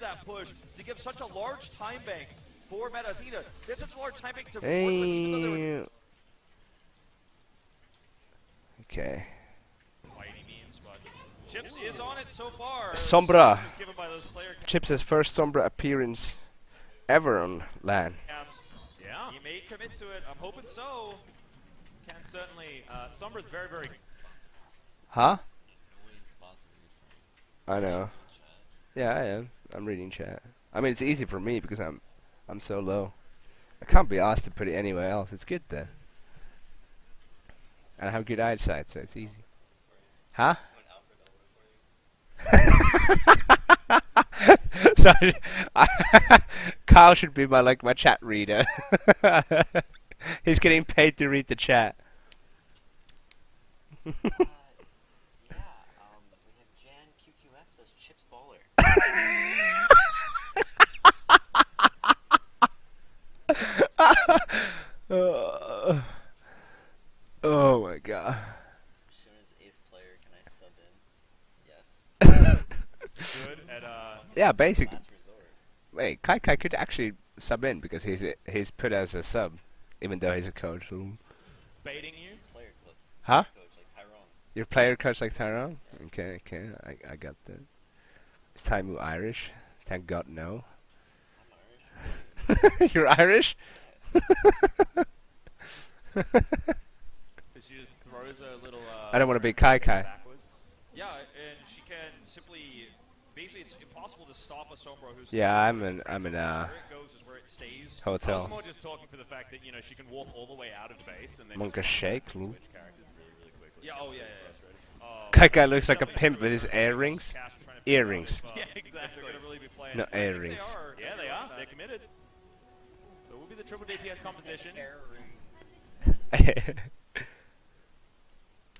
that push to give such a large time bank for Meta Athena. They have such a large time bank to work with, even though they were... Okay. By any means, but Chips is on it so far. Sombra. Chips' first Sombra appearance ever on LAN. Yeah. He may commit to it. I'm hoping so. Can certainly. Sombra's very, very. Huh? I know. Yeah, I am. I'm reading chat. I mean, it's easy for me because I'm so low. I can't be asked to put it anywhere else. It's good then. And I have good eyesight, so it's easy. Huh? Sorry, Kyle should be my chat reader. He's getting paid to read the chat. Yeah, we have Jan QQS as Chips Baller. Oh my god. As soon as 8th player, can I sub in? Yes. Good at yeah, basically. Last resort. Wait, Kai could actually sub in because he's put as a sub, even though he's a coach. baiting you. Player coach. Huh? Coach like Tyrone. Your player coach like Tyrone? Okay, I got that. Is Taimou Irish? Thank God, no. I'm Irish. You're Irish? She just throws a little. I don't want to be Kai. Backwards. Yeah, and she can simply, basically, it's impossible to stop a Sombra who's. Yeah, I'm in where it goes is where it stays. I was hotel. more just talking for the fact that she can walk all the way out of base and then Monka shake, Lou. switch characters really quickly. Yeah, oh yeah. Kai looks like a pimp with his earrings. Earrings. Yeah, exactly. They're gonna really be playing. No, I think earrings. they are. Yeah, they are. They're committed. So it will be the triple DPS composition.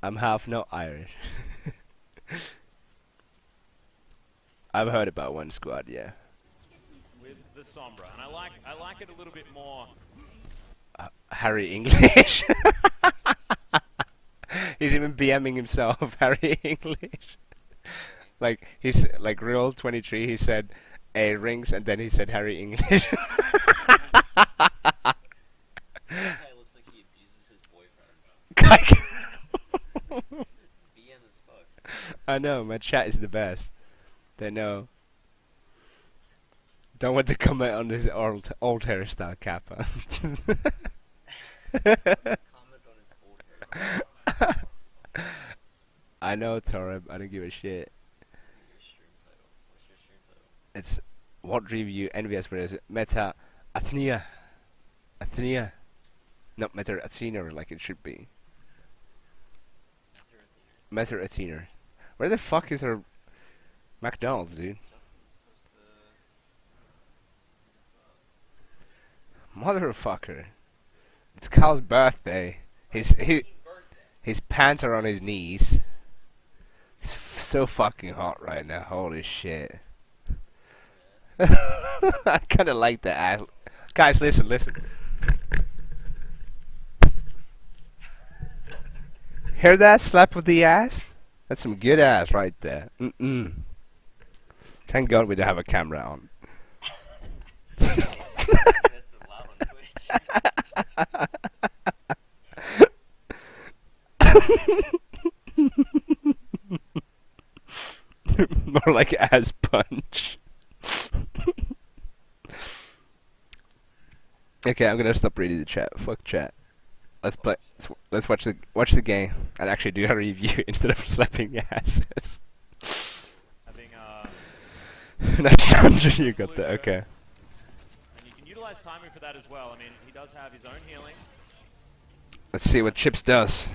I'm half not Irish. I've heard about one squad, yeah. With the Sombra, and I like it a little bit more. Harry English. He's even BMing himself, Harry English. He's real 23. He said A rings, and then he said Harry English. Guy looks like he abuses his boyfriend. It's BM as fuck. I know, my chat is the best. They know. Don't want to comment on his old hairstyle, Kappa. Comment on his old hairstyle. I know, Torib. I don't give a shit. Your stream title. What's your stream title? It's what review Envyus versus Meta Athena. Athena. Not Meta Athena like it should be. Meta Athena. Where the fuck is her McDonald's, dude? Motherfucker. It's Kyle's birthday. His pants are on his knees. It's so fucking hot right now. Holy shit. I kinda like that. Guys, listen. Hear that slap with the ass? That's some good ass right there. Thank God we don't have a camera on. That's allowed on Twitch. More like ass punch. Okay, I'm gonna stop reading the chat. Fuck chat. Let's play. Let's watch the game and actually do a review instead of slapping the asses. I think Nice dungeon you got there. Okay. and you can utilize Taimou for that as well. I mean, he does have his own healing. Let's see what Chips does.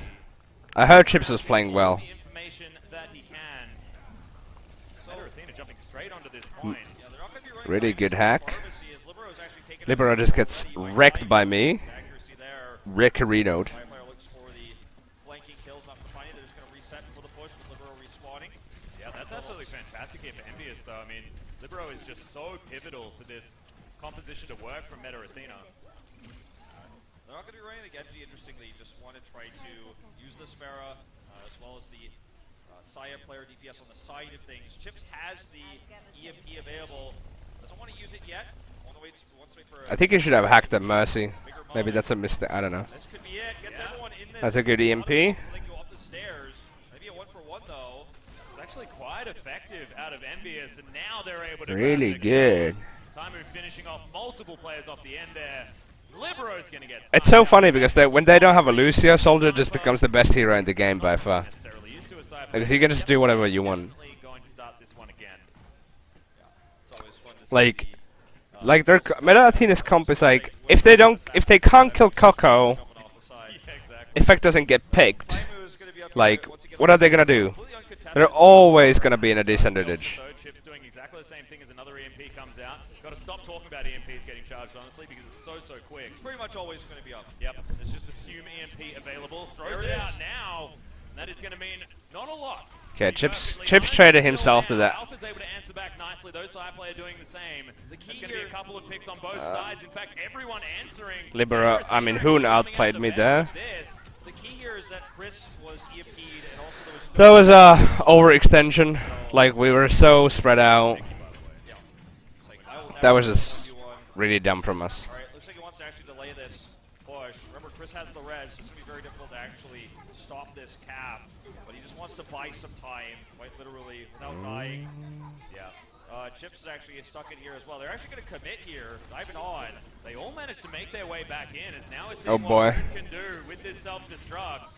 I heard Chips was playing well. The information that he can. Better Athena jumping straight onto this point. Yeah, they're not gonna be running Really by good himself. hack. Pharmacy is Libero's actually taken Libero just gets wrecked by me. accuracy there. Ricarino'd. Firefire looks for the flanking kills, not for finding. They're just gonna reset for the push with Libero respawning. Yeah, that's absolutely fantastic here for Envyus, though. I mean, Libero is just so pivotal for this composition to work from Meta Athena. They're not going to be running the Genji, interestingly. Just want to try to use the Sparrow, as well as the Saya player DPS on the side of things. Chips has the EMP available. yet. Wants to wait for I think he should have hacked the Mercy. bigger Maybe moment. that's a mistake. I don't know. This could be it. Gets everyone in this. That's a good EMP. They go up the stairs. Maybe a 1-for-1 though. It's actually quite effective out of Envyus, and now they're able to Really grab the good. kills. Taimou finishing off multiple players off the end there. Libero's gonna get It's so funny because when they don't have a Lucio, Soldier just becomes the best hero in the game by far. Because you can just do whatever you want. Going to start this one again. It's always fun to Like, see, like their Meta Athena's comp is like, if they can't kill Coco, jumping off the side. Yeah, exactly. Effect doesn't get picked. Taimou's gonna be up Like, here once again. what are they gonna do? Completely uncontested. They're always gonna be in a disadvantage. So Chip's doing exactly the same thing as another EMP comes out. Got to stop talking about EMPs getting charged, honestly, because it's so quick. It's pretty much always gonna be up. Yep, let's just assume EMP available. Throws There it it out is. now. And that is going to mean not a lot. Okay, To be Chips perfectly Chips honest, traded until himself to now, that. Alpha's able to answer back nicely. Those side players doing the same. The key There's going to be here- a couple of picks on both sides. In fact, everyone answering. Libero, I mean, Hoon outplayed me there. The key here is that Chris was EMP'd and also there was That was a overextension. Like, we were so spread out. It's like, I will That never was just 1v1. really dumb from us. Alright, looks like he wants to actually delay this push. Remember, Chris has the res, so it's going to be very difficult to actually stop this cap. But he just wants to buy some time, quite literally, without dying. Yeah. Chips is actually stuck in here as well. They're actually going to commit here, diving on. They all managed to make their way back in. As now we're seeing Oh, boy. what Hoon can do with this self-destruct.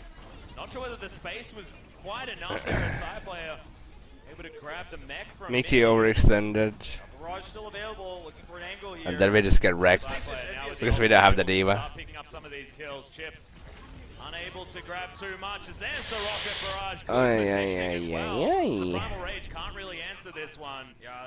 Not sure whether the space was quite enough there. A side player able to grab the mech from Mickey overextended. Barrage still available, looking for an angle here. And then we just get wrecked. Side player now is Because we don't have the able to diva. start picking up some of these kills. Chips unable to grab too much as there's the rocket barrage. Good Ay, positioning ay, as ay, well. ay, So ay. Primal Rage can't really answer this one. Yeah,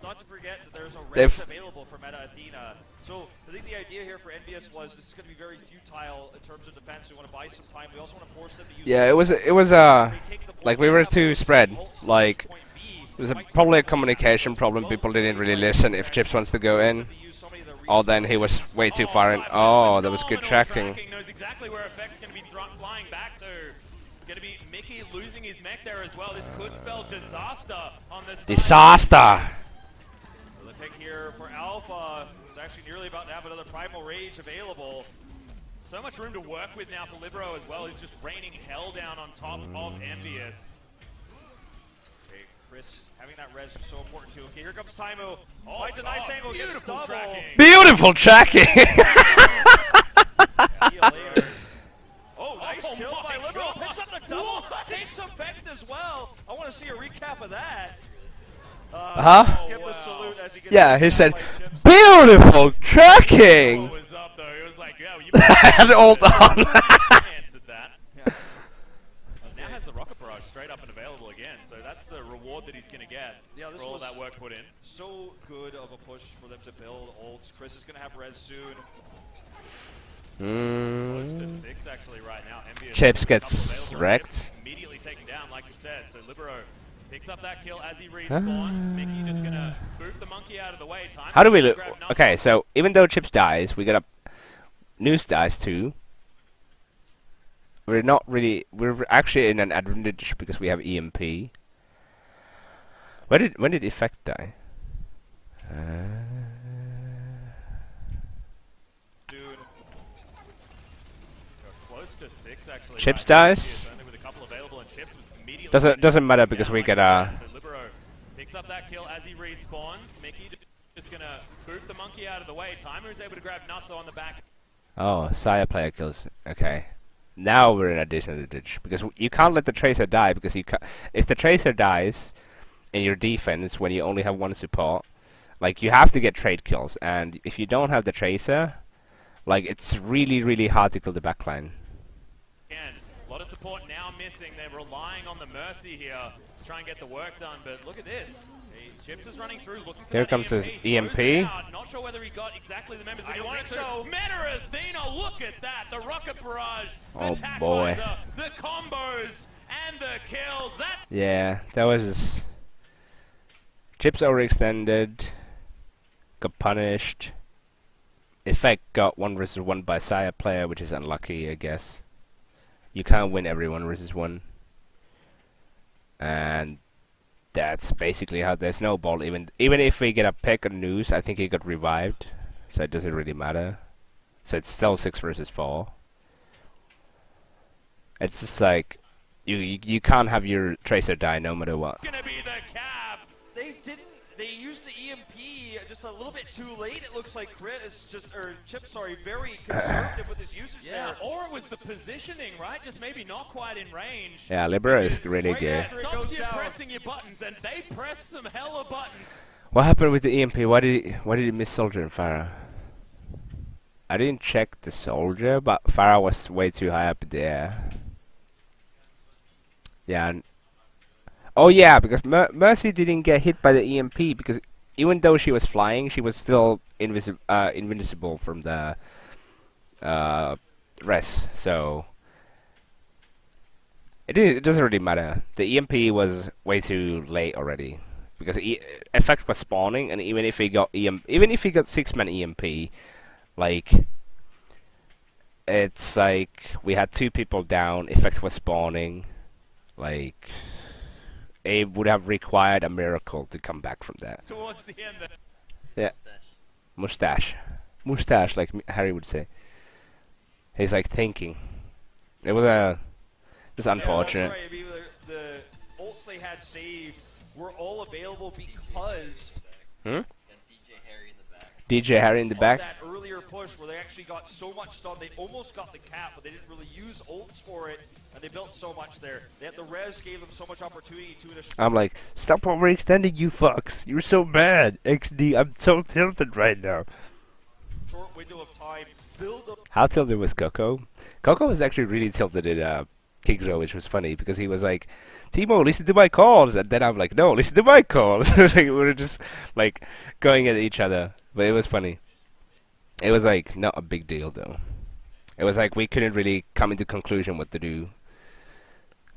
not to forget that there's a They've- res available for Meta Athena. So I think the idea here for Envyus was this is going to be very futile in terms of defense. We want to buy some time. We also want to force them to use. Yeah, it was They take the like point we were A, too ult spread. to Like, point B. it was Might probably a take communication problem. People didn't really listen if Chips wants to go in. Oh, then he was way too far in. Oh, that was good tracking. Knows exactly where Effect's going to be flying back to. It's going to be Mickey losing his mech there as well. This could spell disaster on this. Disaster! The pick here for Alpha is actually nearly about to have another Primal Rage available. So much room to work with now for Libero as well. He's just raining hell down on top of Envyus. Okay, Chris having that res is so important too. Okay, here comes Taimou. Oh, Finds a nice angle, gets beautiful double. tracking. Beautiful tracking! See you later. Oh, nice Oh kill by my Libero. God. Picks up the double. What? Takes effect as well. I want to see a recap of that. Uh-huh. Give Oh, a wow. salute as he gets Yeah, he recapped said, by Chips. beautiful What tracking! was up though? It was like, yeah, you Had ult on. answered that. Yeah. Now has the rocket barrage straight up and available again, so that's the reward that he's going to get Yeah, this for all was- that work put in. So good of a push for them to build ults. Chris is going to have res soon. Close to Mm. 6 actually right now. Envyus Chips has a couple gets available. wrecked. Chips immediately taken down, like you said. So Libero picks up that kill as he respawns. Mickey just gonna boot the monkey out of the way. Time How do we to look? grab Nussel. Okay, so even though Chips dies, we got a Noose dies too. We're not really. We're actually in an advantage because we have EMP. When did Effect die? Dude. Close to 6 actually. Chips right now. dies? Envyus only with a couple available, and Chips was immediately Doesn't matter taken because down, we like get you a. said. So Libero picks up that kill as he respawns. Mickey just gonna boot the monkey out of the way. Timer is able to grab Nussel on the back. Oh, Saya player kills. Okay, now we're in a disadvantage because you can't let the Tracer die because if the Tracer dies in your defense when you only have one support, like you have to get trade kills, and if you don't have the Tracer, like it's really hard to kill the backline. Again, a lot of support now missing. They're relying on the Mercy here to try and get the work done. But look at this. Chips is running through, looking for Here that comes his Throws EMP. it out. Not sure whether he got exactly the members that he I wanted to. think so. Meta Athena, look at that. The rocket barrage, the Oh, tac boy. visor, the combos, and the kills. That's Yeah, that was. Chips overextended. Got punished. Effect got 1 versus 1 by Saya player, which is unlucky, I guess. You can't win every 1 versus 1. And that's basically how they snowball. Even if we get a pick and lose, I think he got revived, so it doesn't really matter. So it's still 6 versus 4. It's just like you can't have your Tracer die no matter what. Gonna be the cap. They didn't. They used the EMP just a little bit too late. It looks like Crit is just, or Chip, sorry, very conservative with his usage Yeah, there. or it was the positioning, right? Just maybe not quite in range. Yeah, Libera is really right good. after it Stops goes you down. pressing your buttons, and they press some hella buttons. What happened with the EMP? Why did he miss Soldier and Pharah? I didn't check the Soldier, but Pharah was way too high up in the air. Yeah. Oh yeah, because Mercy didn't get hit by the EMP because even though she was flying, she was still invincible from the res. So it doesn't really matter. The EMP was way too late already because effect was spawning, and even if he got 6-man EMP, like it's like we had 2 people down. Effect was spawning, like. It would have required a miracle to come back from that. Towards the end there. Yeah. Mustache, like Harry would say. He's like thinking. It was just unfortunate. Yeah, that's right. I mean, the ults they had saved were all available because Hmm? DJ Harry in the back. DJ Harry in the back. that earlier push where they actually got so much stun. They almost got the cap, but they didn't really use ults for it, and they built so much there. They had the res gave them so much opportunity to it. I'm like, stop overextending, you fucks. You're so bad. XD, I'm so tilted right now. Short window of time. Build up. How tilted was Coco? Coco was actually really tilted in Kingdra, which was funny because he was like, Taimou, listen to my calls, and then I'm like, no, listen to my calls. Like, we were just like going at each other, but it was funny. It was like not a big deal though. It was like we couldn't really come into conclusion what to do.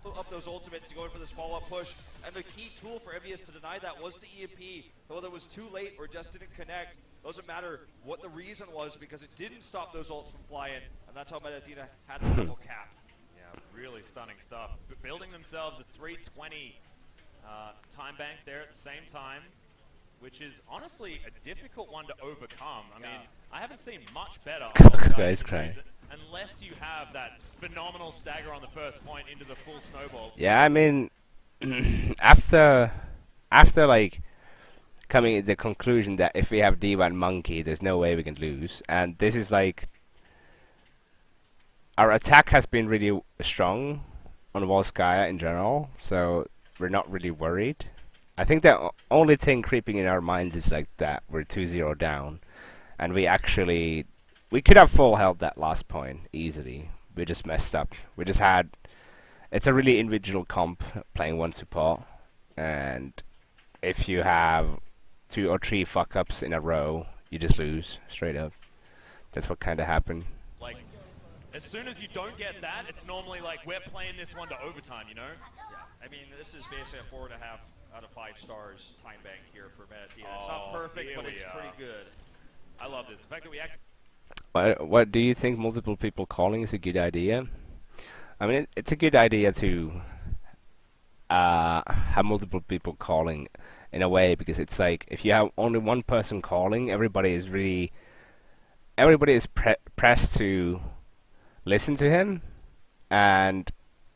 Up those ultimates to go in for this follow-up push, and the key tool for Envyus to deny that was the EMP. Whether it was too late or just didn't connect, doesn't matter what the reason was because it didn't stop those ults from flying, and that's how Athena had the double cap. Yeah, really stunning stuff. Building themselves a 320 time bank there at the same time, which is honestly a difficult one to overcome. I mean, I haven't seen much better Guys crying. unless you have that phenomenal stagger on the first point into the full snowball. Yeah, I mean, after like coming to the conclusion that if we have D.Va and Monkey, there's no way we can lose, and this is like our attack has been really strong on Volskaya in general, so we're not really worried. I think the only thing creeping in our minds is like that we're 2-0 down, and we could have full held that last point easily. We just messed up. We just had. It's a really individual comp playing one support, and if you have 2 or 3 fuck ups in a row, you just lose straight up. That's what kind of happened. Like, as soon as you don't get that, it's normally like we're playing this one to overtime, you know? Yeah, I mean, this is basically a 4.5 out of 5 stars time bank here for Athena. It's not perfect, but it's pretty good. I love this. The fact that we act. What do you think? Multiple people calling is a good idea. I mean, it's a good idea to have multiple people calling in a way, because it's like if you have only one person calling, everybody is pressed to listen to him, and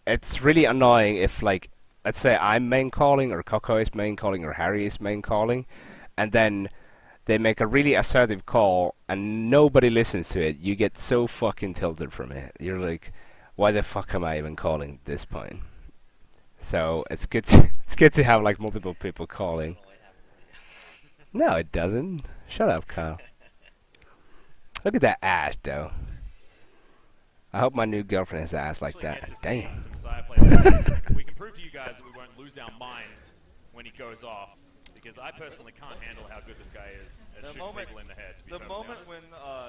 it's really annoying if, like, let's say I'm main calling, or Coco is main calling, or Harry is main calling, and then they make a really assertive call and nobody listens to it. You get so fucking tilted from it. You're like, why the fuck am I even calling at this point? So it's good to have like multiple people calling. No, it doesn't. Shut up, Kyle. Look at that ass, though. I hope my new girlfriend has ass like that. Damn. We can prove to you guys that we won't lose our minds when he goes off, because I personally can't handle how good this guy is at shooting people in the head. The moment when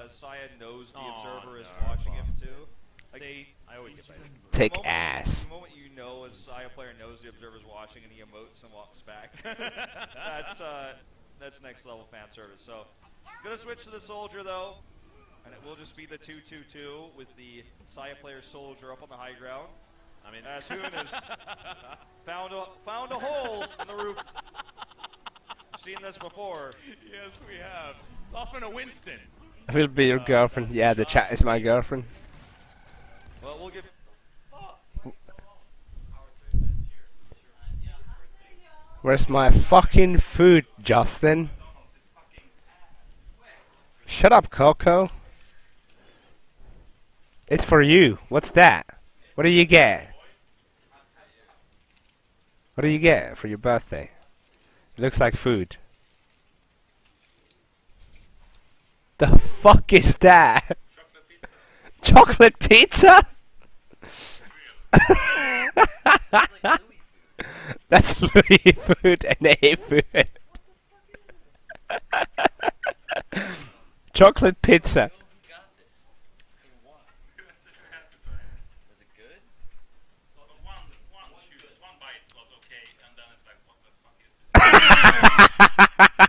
Saya knows the observer is no, watching him too. Like, see, I always get better. Take ass. The moment you know a Saya player knows the observer's watching and he emotes and walks back. That's next level fan service. So, gonna switch to the soldier though, and it will just be the 2-2-2 with the Saya player soldier up on the high ground. I mean, as Hoon is found a hole in the roof. I've seen this before. Yes, we have. It's often a Winston. Who'll be your girlfriend? Yeah, the chat is my girlfriend. Well, we'll give. Where's my fucking food, Justin? Shut up, Coco. It's for you. What's that? What do you get? What do you get for your birthday? It looks like food. The fuck is that? Chocolate pizza? That's Louis food and A food. Chocolate pizza. Was it good? So one bite was okay, and then it's like, what the fuck is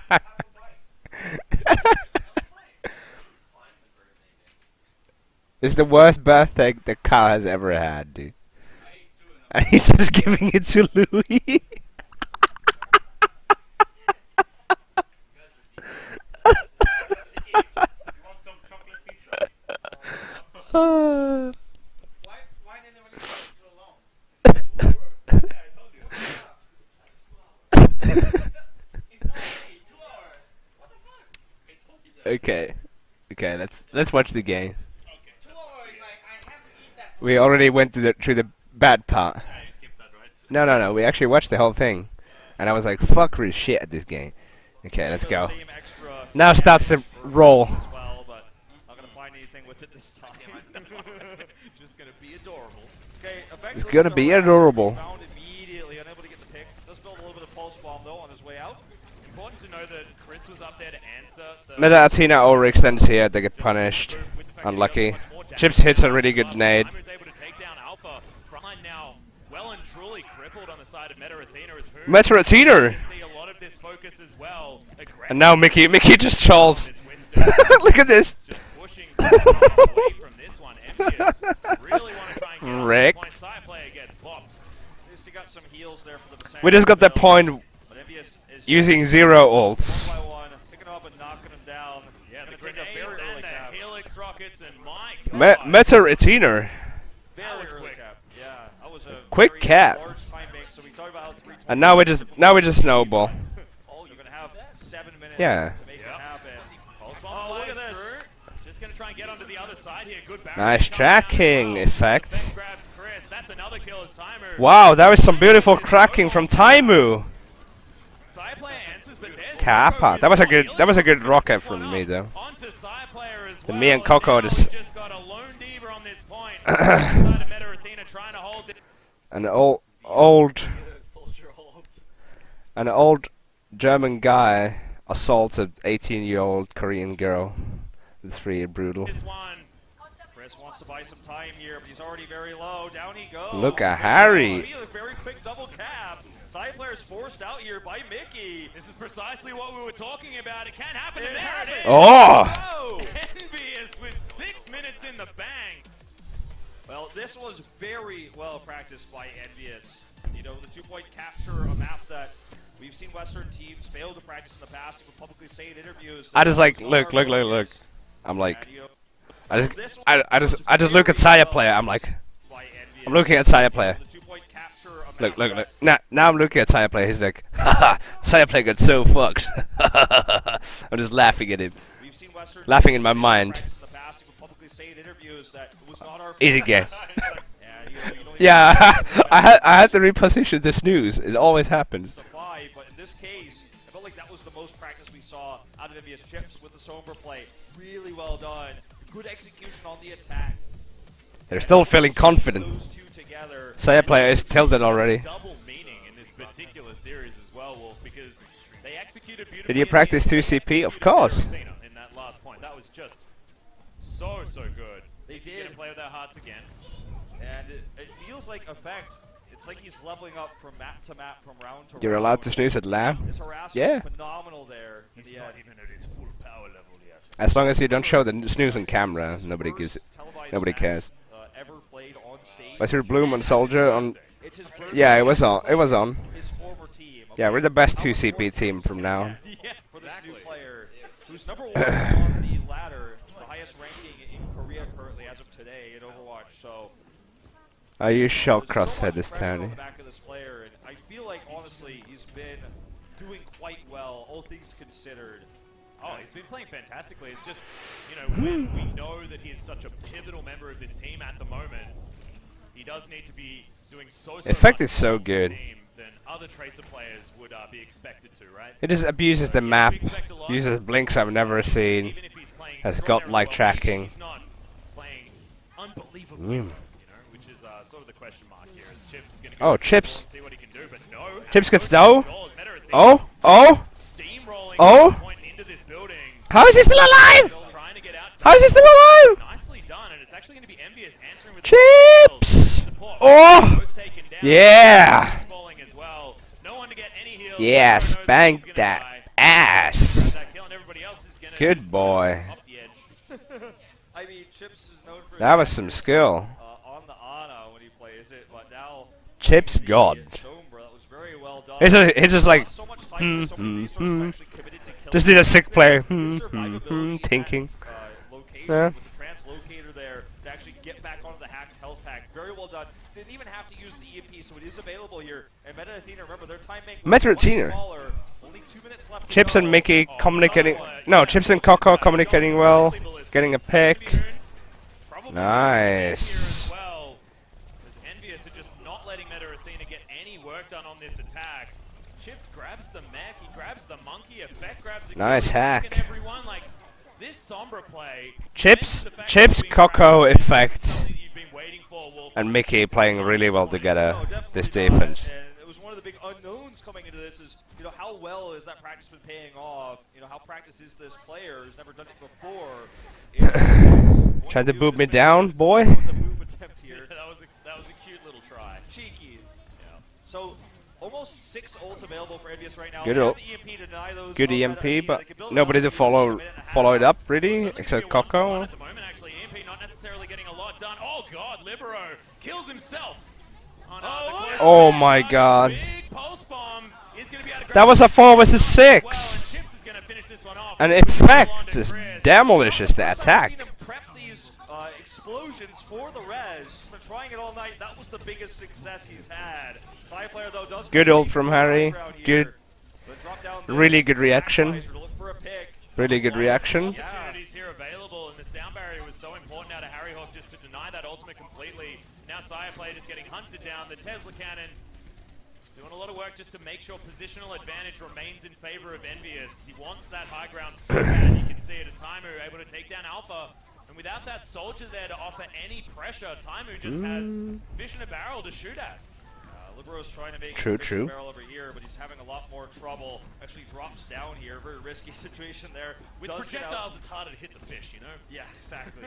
this? It's the worst birthday that Kyle has ever had, dude. And he's just giving it to Louis. You want some chocolate pizza? Why didn't anyone leave it too alone? It's not 2 hours. Yeah, I told you. It's not 2 hours. What the fuck? I told you that. Okay, let's watch the game. Okay. 2 hours, I have to eat that. We already went through the bad part. Yeah, you skipped that, right? No. We actually watched the whole thing, and I was like, "Fuck this shit at this game." Okay, let's go. Same extra Now starts the roll. as well, but not gonna find anything with it this time. Just gonna be adorable. Okay, It's gonna be adorable. Found immediately, unable to get the pick. Does build a little bit of pulse bomb though on his way out. Important to know that Chris was up there to answer the Meta Athena overextends here, they get punished. with the fact that he Unlucky. does so much more damage. Chips hits a really good nade. Taimou's able to take down Alpha. Frontline now well and truly crippled on the side of Meta Athena as who Meta Athena! we see a lot of this focus as well. And now Mickey just trolls. This Winston Look at this. just pushing someone away from this one. Envyus really want to try and get on Rick. this point. Side player gets popped. At least he got some heals there for the percent. We just got that point But Envyus is using 0 ults. one by one, picking him up and knocking him down. Yeah, the Gonna take a very grenades early and the cap. helix rockets and my God. Meta Athena. Very was early quick. cap. Yeah, that was a Quick very cap. large time bank. So we talked about how 320. And now we just snowball. Oh, you're gonna have 7 minutes Yeah. to make Yep. it happen. Pulse Oh, bomb look at flies this. through. Just gonna try and get onto the other side here. Good barrier Nice comes down tracking as well. effect. Defend grabs Chris. That's another kill as Taimou. Wow, that was some beautiful cracking from Taimou. Side player answers, but there's Kappa. Coco That was a with good one. that was a good Helix rocket one from me up though. Onto side player as The well. me and Coco now just- we just got a lone diva on this point. Side of Meta Athena trying to hold it. An old Soldier hold. an old German guy assaults an 18-year-old Korean girl. It's pretty brutal. This one. Chris wants to buy some time here, but he's already very low. Down he goes. Look at Chris Harry. goes. A very quick double cap. Side player's forced out here by Mickey. This is precisely what we were talking about. It can happen, and It there it is. Oh! Oh! Envyus with 6 minutes in the bank. Well, this was very well practiced by Envyus. You know, the 2-point capture, a map that we've seen Western teams fail to practice in the past. But publicly say in interviews. I just like that look. it's not I'm like And, you know, I just this I was just look at very Saya well player. I'm like by Envyus. I'm looking at Saya player. The 2-point capture, a Look. map that- Now I'm looking at Saya player. He's like, haha, Saya player got so fucked. I'm just laughing at him. We've seen Western Laughing in teams my fail to mind. practice in the past, but publicly say in interviews that it was not our Easy fault. guess. Yeah, you don't even Yeah, I had to reposition the snooze. It always happens. the 5, but in this case, I felt like that was the most practice we saw out of Envyus. Chips with the Sombra play. Really well done. Good execution on the attack. They're still feeling confident. Those two together. Saya player is tilted already. Double meaning in this particular series as well, Wolf, because they executed beautifully. Did you in the practice end. They 2CP? executed Of course. Athena in that last point. That was just so good. They did. Gonna play with their hearts again. And it feels like effect. It's like he's leveling up from map to map, from round to round. You're allowed to snooze at LAN? His harassment Yeah. phenomenal there. In the end. even at his full power level yet. As long as you don't show the snooze on camera, nobody gives it. First televised Nobody match, cares. Ever played on stage. Was your Bloom on Soldier on It's his birthday. Yeah, it was He's on. It was playing on. His former team. Yeah, okay? we're the best How 2 important CP team is from now. Yeah, for this new exactly. player, who's number 1 on the ladder, the highest ranking in Korea currently as of today in Overwatch. So Are you shocked there's so Crosshead much this pressure on turn? the back of this player, and I feel like honestly he's been doing quite well, all things considered. Oh, he's been playing fantastically. It's just, you know, when we know that he is such a pivotal member of this team at the moment, he does need to be doing so Effect much is so more for the good. team than other Tracer players would be expected to, right? It just abuses the Yes, map, we expect a lot. uses blinks I've never seen, Even if he's playing has extraordinarily godlike well, tracking. he's not playing unbelievably well, you know, which is sort of the question mark here. As Chips is going to Oh, Chips. and see what he can do, but no. Chips gets Goes dough. goals. Better at the Oh, oh, steamrolling Oh. point into this building. how is he still alive? Trying to get out. How is he still alive? Nicely done, and it's actually going to be Envyus answering with Chips! support. Oh! Both taken down. Yeah! He's falling as well. No one to get any heals. Yeah, Everyone knows he's spank gonna that die. ass. Grab that kill, and everybody else is gonna Good sit boy. off the edge. I mean, Chips is known for That was his some skill. on the Ana when he plays it, but now Chips the God. Sombra, that was very well done. It's just like, Not so much time, so many resources actually committed to killing just did a him. sick play. His survivability at, Thinking. Location Yeah. with the translocator there to actually get back onto the hacked health pack. Very well done. Didn't even have to use the EMP, so it is available here. And Meta Athena, remember, their time bank was Meta much Athena. smaller. Only 2 minutes left to Chips go. and Mickey communicating. No, Chips and Coco communicating well. Getting a pick. Probably Nice. here as well, as Envyus are just not letting Meta Athena get any work done on this attack. Chips grabs the mech, he grabs the monkey, Effect grabs the Nice kill, he's hack. taking everyone, like, this Sombra play. Chips, thanks to the fact Chips, that we've been Coco, practicing, Effect, this is something that you've been waiting for, Wolf. and Mickey playing really well together. No, definitely This not. defense. And it was one of the big unknowns coming into this is, you know, how well is that practice been paying off? You know, how practiced is this player who's never done it before? Tried to boot me down, boy. The boop attempt here. that was a cute little try. Cheeky. So, almost 6 ults available for Envyus right now. Good They have ult. the EMP to deny those Good from Meta EMP, Athena. but They can build nobody another to EMP in a follow minute and a half. follow it up, It's really, only gonna except be a 1-for-1 Coco. at the moment, actually. EMP not necessarily getting a lot done. Oh god, Libero kills himself. On, the close Oh range my shot. god. Big pulse bomb is gonna be able to grab That was a the 4 versus as well, and 6. Chips is gonna finish this one off. And Hold on Effect to just Chris. demolishes the First time I've attack. seen him prep these explosions for the res. He's been trying it all night. That was the biggest success he's had. Side player though does Good ult from Harry. Good. But drop down this Really good reaction. Backvisor to look for a pick. Really good reaction. Yeah. Opportunities here available, and the sound barrier was so important now to Harry Hawk just to deny that ultimate completely. Now Sire Play just getting hunted down. The Tesla cannon doing a lot of work just to make sure positional advantage remains in favor of Envyus. He wants that high ground so bad. You can see it as Taimou able to take down Alpha. And without that soldier there to offer any pressure, Taimou just has fish in a barrel to shoot at. Libero's trying to make True, a fish true. barrel over here, but he's having a lot more trouble. Actually drops down here. Very risky situation there. With Does get out. projectiles, it's harder to hit the fish, you know? Yeah, exactly.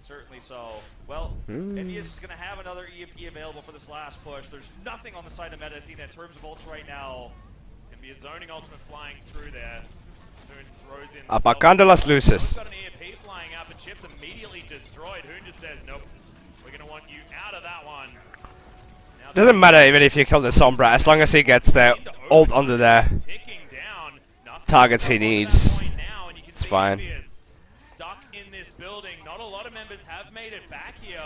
Certainly so. Well, Envyus is going to have another EMP available for this last push. There's nothing on the side of Meta Athena in terms of ults right now. It's going to be a zoning ultimate flying through there. Hoon throws in. Apagando las luces. We've got an EMP flying out, but Chips immediately destroyed. Hoon just says, nope, we're going to want you out of that one. Now Doesn't matter even if you kill the Sombra, as long as he gets the ult under there. ticking down. Nusk Targets he is at needs. that point now, and you can It's see fine. Envyus stuck in this building. Not a lot of members have made it back here.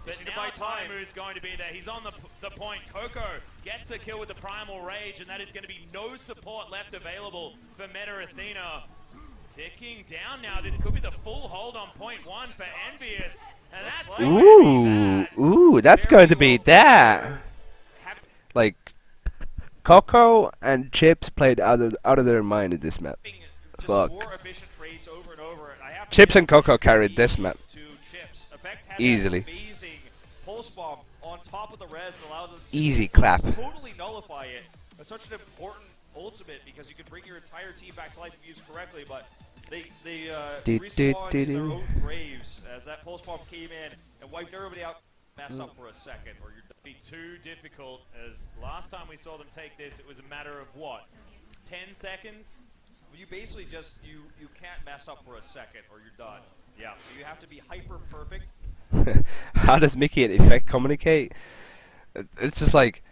But Just to now buy time. Taimou's going to be there. He's on the point. Coco gets a kill with the Primal Rage, and that is going to be no support left available for Meta Athena. Ticking down now. This could be the full hold on point 1 for Envyus. And that's going to be that. Ooh, that's going to be that. Like, Coco and Chips played out of their mind in this map. Just Fuck. more efficient trades over and over. And I have to Chips give and Coco credit carried this map. to Chips. Effect had Easily. that amazing pulse bomb on top of the res that allowed them to Easy clap. totally nullify it. It's such an important ultimate because you can bring your entire team back to life if used correctly, but they respawned in their own graves as that pulse bomb came in and wiped everybody out. Mess up for a second or you're done. Be too difficult, as last time we saw them take this, it was a matter of what? 10 seconds? You basically just, you can't mess up for a second or you're done. Yeah. So you have to be hyper perfect. How does Mickey and Effect communicate? It's just like,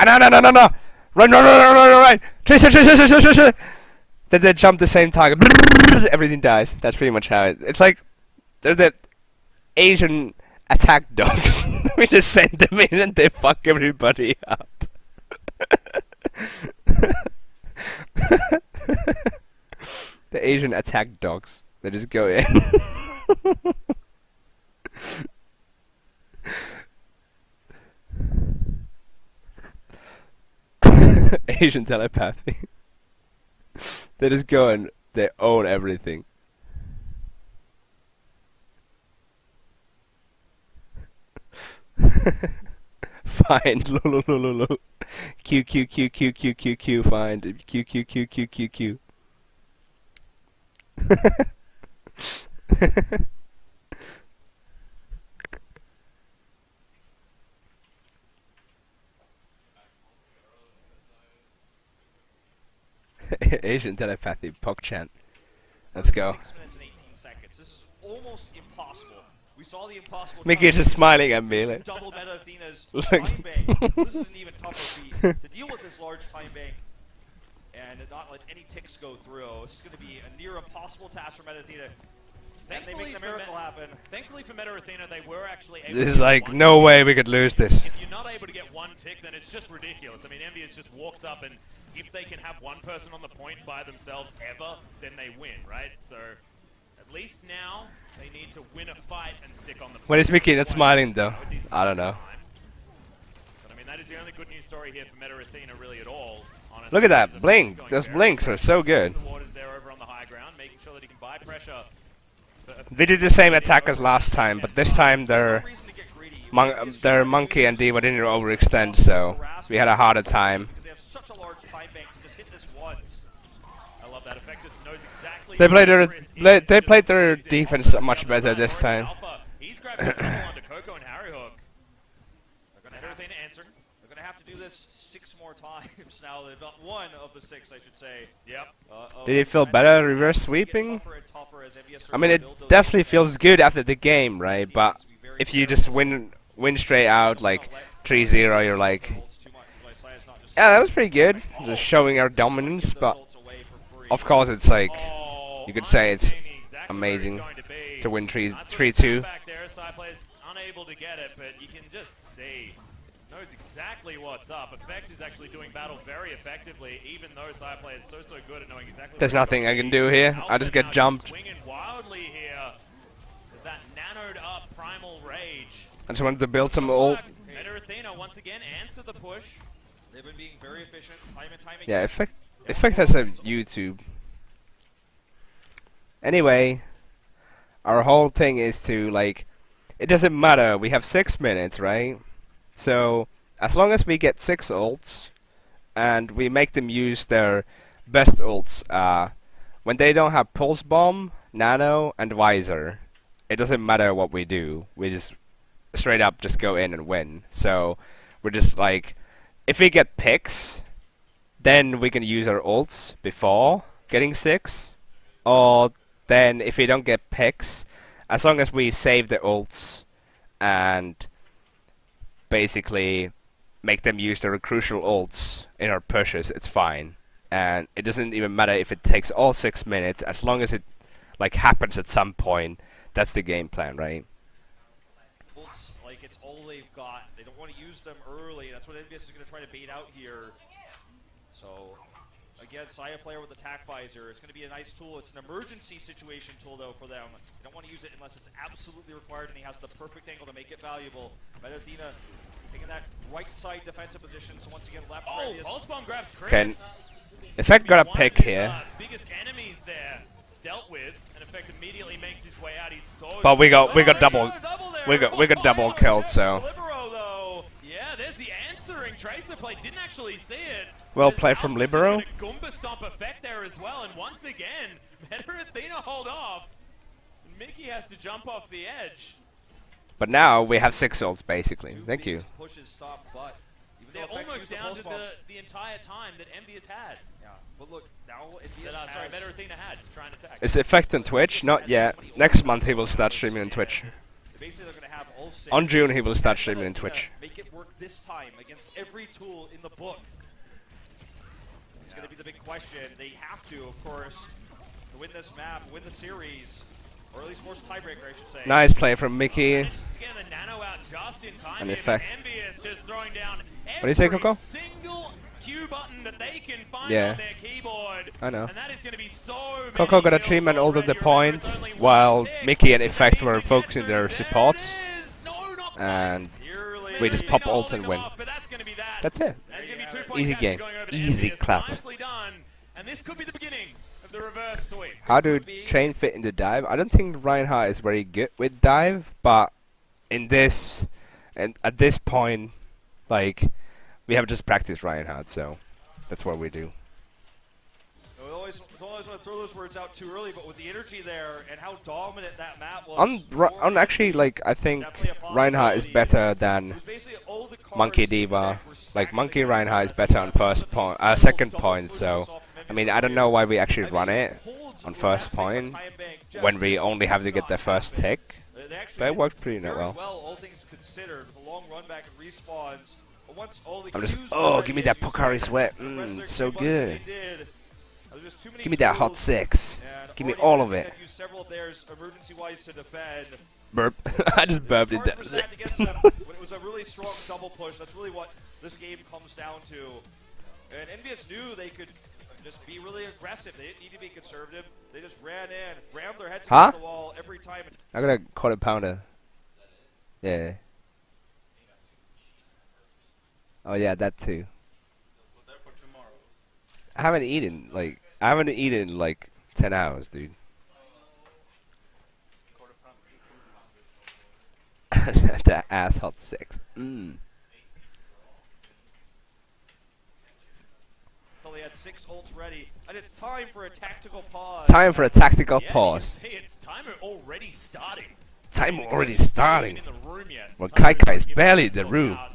no, no, no, no, no, run, run, run, run, run, run, run, Tracer, Tracer, Tracer, Tracer. Then they jump the same target, everything dies. That's pretty much how it's like. They're the Asian attack dogs. We just send them in and they fuck everybody up. The Asian attack dogs. They just go in. Asian telepathy. They just go and they own everything. Find lo. Q Q Q Q Q Q Q find Q Q Q Q Q Q. Asian telepathy, PogChan. Let's go. 6 minutes and 18 seconds. This is almost impossible. We saw the impossible. Mickey is just smiling at me. Like, Double Meta Athena's Look. time bank. This is an even tougher feat to deal with this large time bank and not let any ticks go through. This is going to be a near impossible task for Meta Athena. And they make the miracle happen. Thankfully for Meta Athena, they were actually able this to is get like one no tick. way we could lose this. If you're not able to get one tick, then it's just ridiculous. I mean, Envyus just walks up, and if they can have one person on the point by themselves ever, then they win, right? So at least now they need to win a fight and stick on the point. When is Mickey not smiling though? With these I don't know. time. But I mean, that is the only good news story here for Meta Athena, really at all. Honestly. Look at that So blink. going Those very blinks well. are so good. The waters there over on the high ground, making sure that he can buy pressure. They did the same attack as last time, but this time No their reason to get greedy. their monkey and Diva didn't overextend, so we had a harder time. Because they have such a large time bank to just hit this once. I love that. Effect just knows exactly. They played where their Chris they is. played their He's in defense offset much on the better side. this Already time. Alpha. He's grabbing the double onto Coco and Harry Hook. They're going to Meta have to Athena answering. They're going to have to do this 6 more times now. They've got one of the 6, I should say. Yep. Did it feel better reverse sweeping? I mean, it definitely feels good after the game, right? But if you just win straight out like 3-0, you're like, yeah, that was pretty good, just showing our dominance. But of course, it's like you could say it's amazing to win 3-2. Back there, side players unable to get it, but you can just see. Knows exactly what's up. Effect is actually doing battle very effectively, even though side player is so good at knowing exactly. There's where nothing it's I going can to do be. here. Alpha I just now get jumped. Swinging wildly here. There's that nanoed up primal rage. I just wanted to build some ult. Meta Athena once again answer the push. They've been being very efficient. Time and timing. Yeah, Effect has a YouTube. Anyway, our whole thing is to like, it doesn't matter. We have 6 minutes, right? So as long as we get 6 ults, and we make them use their best ults, when they don't have Pulse Bomb, Nano, and Visor, it doesn't matter what we do. We just straight up just go in and win. So we're just like, if we get picks, then we can use our ults before getting 6, or then if we don't get picks, as long as we save the ults and basically make them use their crucial ults in our pushes, it's fine. And it doesn't even matter if it takes all 6 minutes, as long as it like happens at some point. That's the game plan, right? Looks like it's all they've got. They don't want to use them early. That's what Envyus is going to try to bait out here. So, again, Saya player with attack visor. It's going to be a nice tool. It's an emergency situation tool, though, for them. They don't want to use it unless it's absolutely required, and he has the perfect angle to make it valuable. Meta Athena taking that right side defensive position. So once again, left Oh, Envyus. Pulse Bomb grabs Chris. Can Effect got a One pick of his, here, biggest enemies there dealt with, and Effect immediately makes his way out. He's so. but we got Oh, there's double another double there. we got double killed. So Libero, though. Yeah, there's the answering Tracer play. Didn't actually see it. well There's played from Alpha's just Libero. gonna Goomba Stomp Effect there as well, and once again, Meta Athena hold off. Mickey has to jump off the edge. But now we have 6 ults basically. Two Thank you. beams, Pushes stop, but even They're though Effect almost used the down pulse to bomb- the entire time that Envyus had. Yeah, but look, now Envyus That, sorry, has- Meta Athena had to try and attack. Is Effect on Twitch? Not yet. Next month he will start streaming on Twitch. Basically, they're going to have all 6. On June, he will start And streaming in Athena Twitch. Make it work this time against every tool in the book. It's going to be the big question. They have to, of course, to win this map, win the series, or at least force tiebreaker, I should say. Nice play from Mickey. Just getting the nano out just in time. An here, effect. but Envyus just throwing down What do you say, every Coco? single Q button that they can find Yeah. on their keyboard. I know. And that is going to be so Coco got a kills treatment all of already. the Remember, it's points, only one while tick. Mickey and They Effect need were to get focusing to- their there supports, it is. No, not quite. and Nearly. we just Nearly pop ults and holding win. them off, but that's going to be that. That's it. That's going to be 2-point Easy catch game. going over to Easy Envyus. clap. Nicely done. And this could be the beginning of the reverse sweep. How do train fit into dive? I don't think Reinhardt is very good with dive, but in this, and at this point, like, we have just practiced Reinhardt, so that's what we do. We always want to throw those words out too early, but with the energy there and how dominant that map was. On actually, like, I think Reinhardt is better than It was basically all the cards Monkey in the Diva. deck were stacked Like, Monkey against Reinhardt is each better other. on first point, second point, so, I mean, I don't know why we actually run it on first point when we only have to get the first tick, but it worked pretty well. All things considered, with a long run back and respawns. But once all the I'm just, Qs oh, were give me hit, that you Pocari saw sweat, the rest of their so Q buttons good. they did. There was too many Give me that hot tools, 6. and Give me already all of Athena it. used several of theirs emergency-wise to defend. Burp. I just burped it. Cards were stacked against them, but it was a really strong double push. That's really what this game comes down to. And Envyus knew they could just be really aggressive. They didn't need to be conservative. They just ran in, rammed their heads Huh? against the wall every time. I got a quarter pounder. Yeah. Oh yeah, that too. I haven't eaten in like 10 hours, dude. That ass hot 6. They had 6 ults ready, and it's time for a tactical pause. Time for a tactical Yeah, pause. you can see it's Taimou already starting. Time already Not even starting. in the room yet. Well, Taimou's Kai Kai's giving barely it in the all room. out.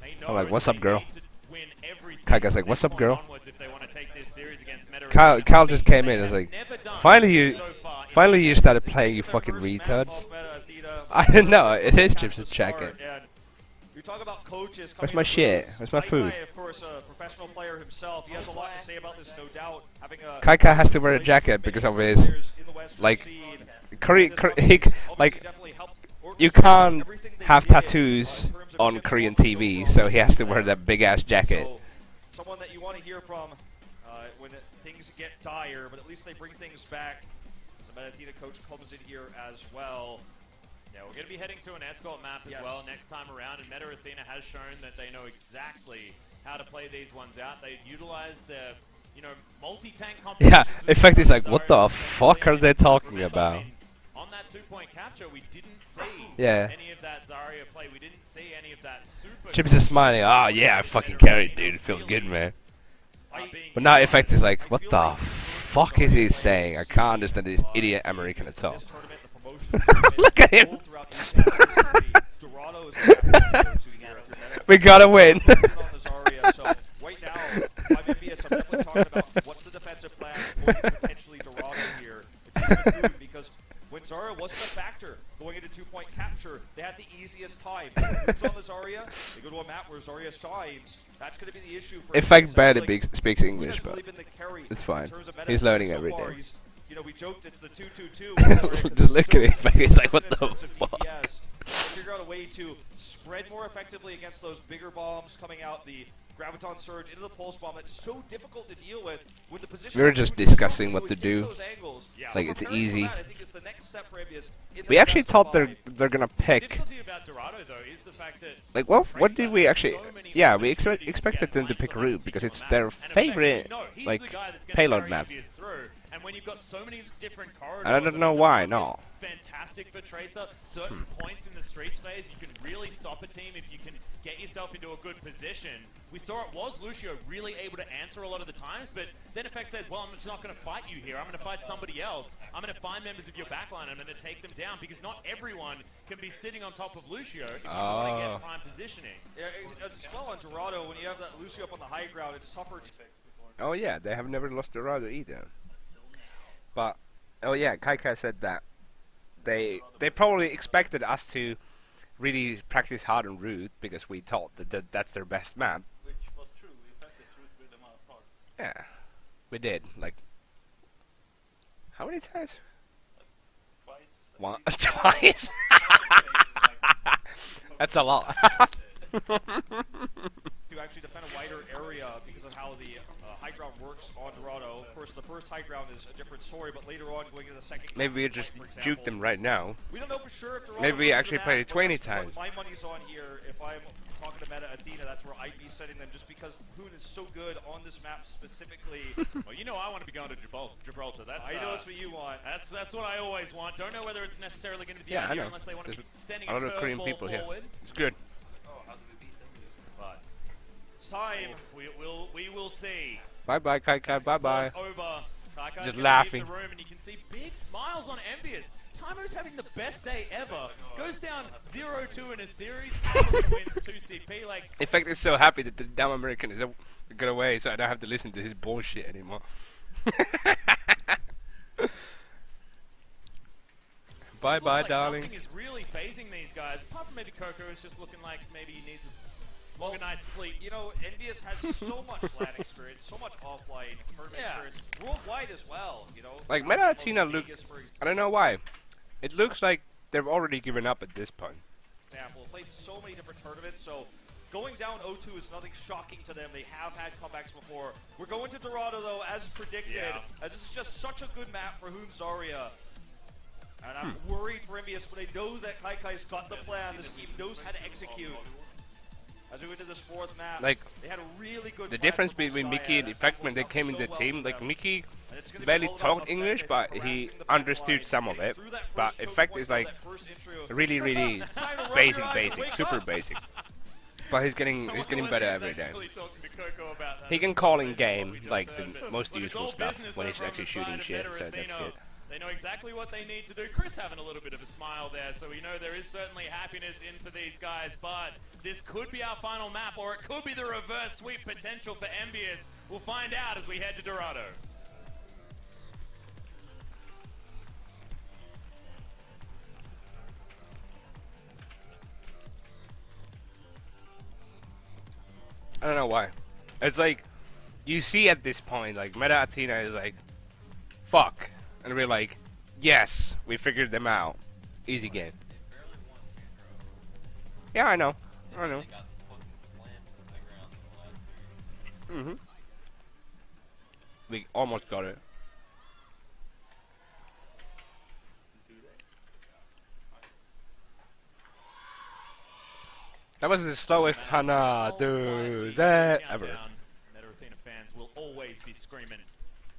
They I'm like, know what's they up, girl? need to win everything Kai Kai's like, from what's this up, girl? point onwards if they want to take this series against Meta Kyle Arena. One just thing came they in and was have like, never done finally so far in finally the you game. started playing, you Their fucking first map retards. off meta, Athena. I didn't know, it is Has Chips to to check start, it. and you talk about coaches Where's coming my to shit? booths. Where's my Kai food? Kai, of course, a professional player himself. He has a lot to say about this, no doubt. Having a Kai Kai has to wear a jacket because of his, like, like, you can't have tattoos on Korean TV, so he has to wear that big ass jacket. Someone that you want to hear from when things get dire, but at least they bring things back. As the Meta Athena coach comes in here as well. Yeah, we're going to be heading to an escort map as Yes. well next time around, and Meta Athena has shown that they know exactly how to play these ones out. They utilize their, multi-tank Yeah, combinations. Effect is like, what the Zarya, fuck are they talking Remember, about? I mean, on that 2-point capture, we didn't see Yeah. any of that Zarya play. We didn't see any of that super. Chips is smiling, oh yeah, I fucking carried, dude, it feels good, man. But now Effect is like, what the fuck is he saying? I can't understand this idiot American at all. This tournament, the promotion Look at him. all throughout the Dorado is the captain to here at the Meta. We gotta win. On the Zarya, so right now, I'm Envyus. I'm definitely talking about what's the defensive plan for potentially Dorado here. It's even good because when Zarya wasn't a factor going into 2-point capture, they had the easiest time. It's on the Zarya. They go to a map where Zarya shines. That's going to be the issue for Effect Envyus. barely Like, speaks Luna's English, but really been the carry it's in fine. terms of meta He's learning so every far. day. He's, we joked it's the 2-2-2. Just look at Effect, he's like, what the fuck? Figure out a way to spread more effectively against those bigger bombs coming out the Graviton Surge into the Pulse Bomb. That's so difficult to deal with when the position. We were just discussing what to do. Yeah. Like, it's Preparing for easy. that, I think, is the next step for Envyus in We this actually best of thought five. they're gonna pick. difficulty about Dorado though is the fact that Like, what did we Tracer actually? has so many Yeah, we opportunities to expected get them to flanks pick on that Root because it's particular their map. And in fact, favorite, no, he's like, the guy that's gonna payload carry map. Envyus through. And when you've got so many different corridors, I don't know that why, have no. been fantastic for Tracer. Certain points in the streets phase, you can really stop a team if you can get yourself into a good position. We saw it was Lucio really able to answer a lot of the times, but then Effect says, well, I'm just not going to fight you here. I'm going to fight somebody else. I'm going to find members of your backline. I'm going to take them down because not everyone can be sitting on top of Lucio if you want to Oh. get prime positioning. Yeah, as well on Dorado, when you have that Lucio up on the high ground, it's tougher to fix. Oh yeah, they have never lost Dorado either. But oh yeah, Kai Kai said that they probably expected us to really practice hard on route because we thought that's their best map. Which was true. We practiced route with them apart. Yeah, we did. Like, how many times? Twice. One, twice. That's a lot. To actually defend a wider area because of how the high ground works on Dorado. Of course, the first high ground is a different story, but later on, going into the second. Maybe we just juke them right now. We don't know for sure if Dorado. Maybe we goes to actually that, played it but 20 that's what times. My money's on here. If I'm talking to Meta Athena, that's where I'd be setting them, just because Hoon is so good on this map specifically. Well, you know I want to be going to Gibraltar. That's I know that's what you want. That's what I always want. Don't know whether it's necessarily going to be the Yeah, I idea know. unless they want to There's be sending a lot of Korean curveball people here. forward. It's good. Oh, how do we beat them? But It's time. we will see. Bye bye, Kai Kai. Bye bye. It's over. Kaikai's Just gonna laughing. leave the room, and you can see big smiles on Envyus. Taimou's having the best day ever. Goes down 0-2 in a series. Taimou wins 2 CP. Like, In fact, he's so happy that the damn American is got away, so I don't have to listen to his bullshit anymore. Bye looks bye, like darling. Nothing is really phasing these guys. Apart from maybe Coco is just looking like maybe he needs a longer night's sleep. You know, Envyus has so much LAN experience, so much offline tournament Yeah. experience, worldwide as well. You know, Like, Meta Athena look. Vegas, for I don't know why. It looks like they've already given up at this point. example, played so many different tournaments, so going down 0-2 is nothing shocking to them. They have had comebacks before. We're going to Dorado, though, as predicted, Yeah. as this is just such a good map for Hoon Zarya. And I'm worried for Envyus, but I know that Kaikai's got the plan. This team knows how to execute. As we went to this fourth map, Like, they had a really good the plan difference for between Messiah, Mickey and that Effect when they worked came out in the so well team, for like them. Mickey And it's gonna be barely all about talked offensive English, but he harassing the back understood line. some of it. Through that But first choke Effect point is on like that first intro. really, really Time to rub basic, your eyes and wake super up. basic. But he's getting I wonder better whether every he's day. actually talking to Coco about that. He can That's call basically in what game we just like heard, the but most when it's useful all stuff business when he's over on actually the shooting side of shit, Meta so that's Athena, good. They know exactly what they need to do. Chris having a little bit of a smile there, so we know there is certainly happiness in for these guys, but this could be our final map, or it could be the reverse sweep potential for Envyus. We'll find out as we head to Dorado. I don't know why. It's like, you see at this point, like, Meta Athena is like, fuck. And we're like, yes, we figured them out. Easy game. They barely won Hero. Yeah, I know. I know. They got fucking slammed to the ground in the last 3. Mm-hmm. We almost got it. That was the slowest Hana do that ever. Meta Athena fans will always be screaming.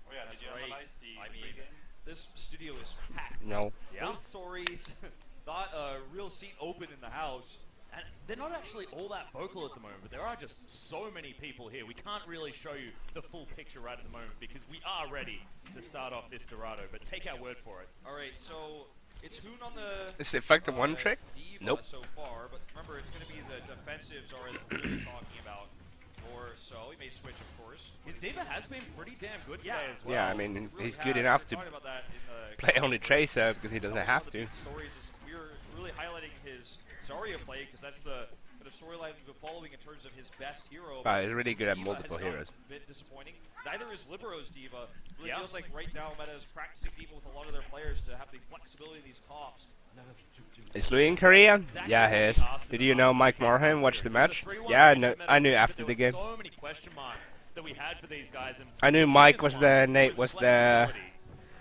Oh yeah, did you Right. analyze the I mean, pregame? this studio is packed. No. Yeah. Both stories, not a real seat open in the house. And they're not actually all that vocal at the moment, but there are just so many people here. We can't really show you the full picture right at the moment because we are ready to start off this Dorado, but take our word for it. All right, so it's Hoon on the Is the effect of one trick? Diva Nope. so far, but remember it's going to be the defensives are that we're really talking about. Or so he may switch, of course. His Diva has been pretty damn good Yeah. today as well. Yeah, I mean, Really he's has. good We enough were to talking about that in the play only Tracer because he doesn't That was have one of the to. big stories is we're really highlighting his Zarya play because that's the storyline we've been following in terms of his best hero. But he's really His good at Diva multiple has not heroes. been disappointing. Neither is Libero's Diva. Really Yeah. feels like right now Meta is practicing people with a lot of their players to have the flexibility in these tops. Is Louis in Korea? Exactly Yeah, what he we is. asked Did him you know after Mike the first Morhaime test watched the series. It was match? a 3-1 Yeah, win for Meta I knew Athena, after but the there game. were so many question marks that we had for these guys. And I knew the Mike biggest was one there, Nate was there. flexibility.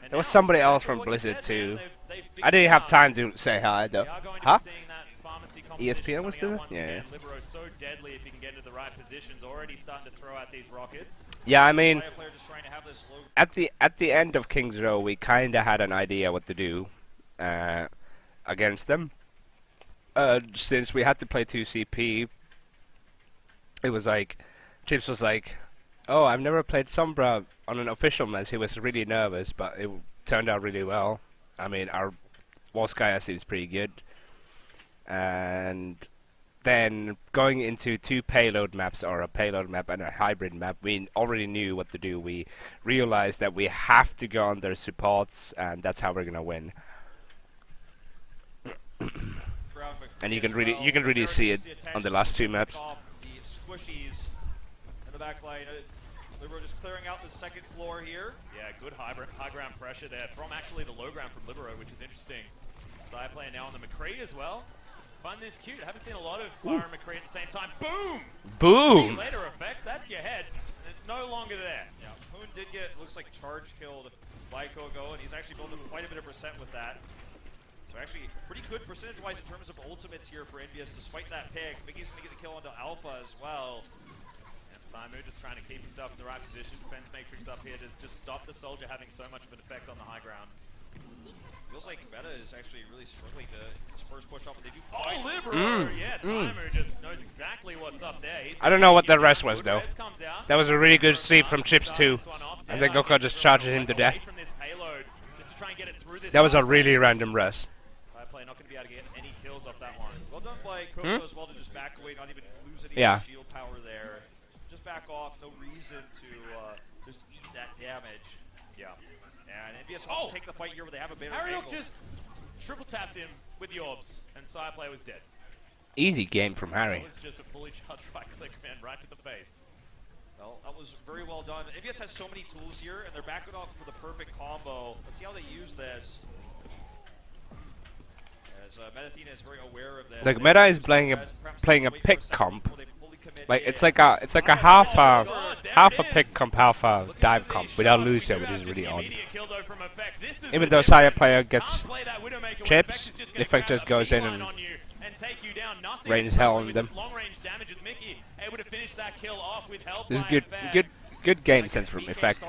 And There was now it's somebody else exactly from what you Blizzard said, too. man. They've I figured didn't it have out. time to say hi though. We are going to Huh? be seeing that pharmacy ESPN was competition coming there? out once Yeah, again. Libero is so deadly if he can get into the right positions. Already starting to throw out these rockets. Yeah, I mean, Zarya player just trying to have this low at the end of King's Row, we kind of had an idea what to do against them. Since we had to play 2 CP, it was like, Chips was like, oh, I've never played Sombra on an official match. He was really nervous, but it turned out really well. I mean, our Volskaya seems pretty good. And then going into 2 payload maps, or a payload map and a hybrid map, we already knew what to do. We realized that we have to go on their supports, and that's how we're gonna win. And you as can really well. you can really There see is it the on the attention last two to maps. off the squishies in the back line. Libero just clearing out the second floor here. Yeah, good high ground pressure there from actually the low ground from Libero, which is interesting. Side player now on the McCree as well. Find this cute. I haven't seen a lot of Fire and McCree at the same time. Boom! See you Boom! later effect. That's your head. And it's no longer there. Yeah, Hoon did get, looks like, charge killed by Kogo, and he's actually built up quite a bit of percent with that. So actually, pretty good percentage-wise in terms of ultimates here for Envyus, despite that pick. Mickey's going to get the kill onto Alpha as well. And Taimou just trying to keep himself in the right position. Defense matrix up here to just stop the soldier having so much of an effect on the high ground. Feels like Meta is actually really struggling to his first push up, but they do Oh, find Libero! Yeah, Taimou just knows exactly what's up there. He's I don't know what the gonna rest get was, though. Res comes out. That was a really good sweep from Chips too. And then Goko just charges him to death. From this payload, just to try and get it through this That was a side. really random res. Side play not going to be able to get any kills off that one. well done by Kogo as well to just back away, not even lose any Yeah. shield power there. Just back off, no reason to just eat that damage. Yeah. And Envyus wants to take the fight here where they have a better Ariel angle. just triple tapped him with the orbs, and side play was dead. Easy game from Harry. It was just a fully charged right click, man, right to the face. Well, that was very well done. Envyus has so many tools here, and they're backing off for the perfect combo. Let's see how they use this. As Athena is very aware of this. Like They Meta is use playing the a res, perhaps playing a wait for pick second comp. before they fully commit Like in. it's like a half a pick comp, half a dive comp without Lucio, which is really odd. Even though Saya player gets chips, the effect just goes in and rains hell on them. This is good game sense from effect.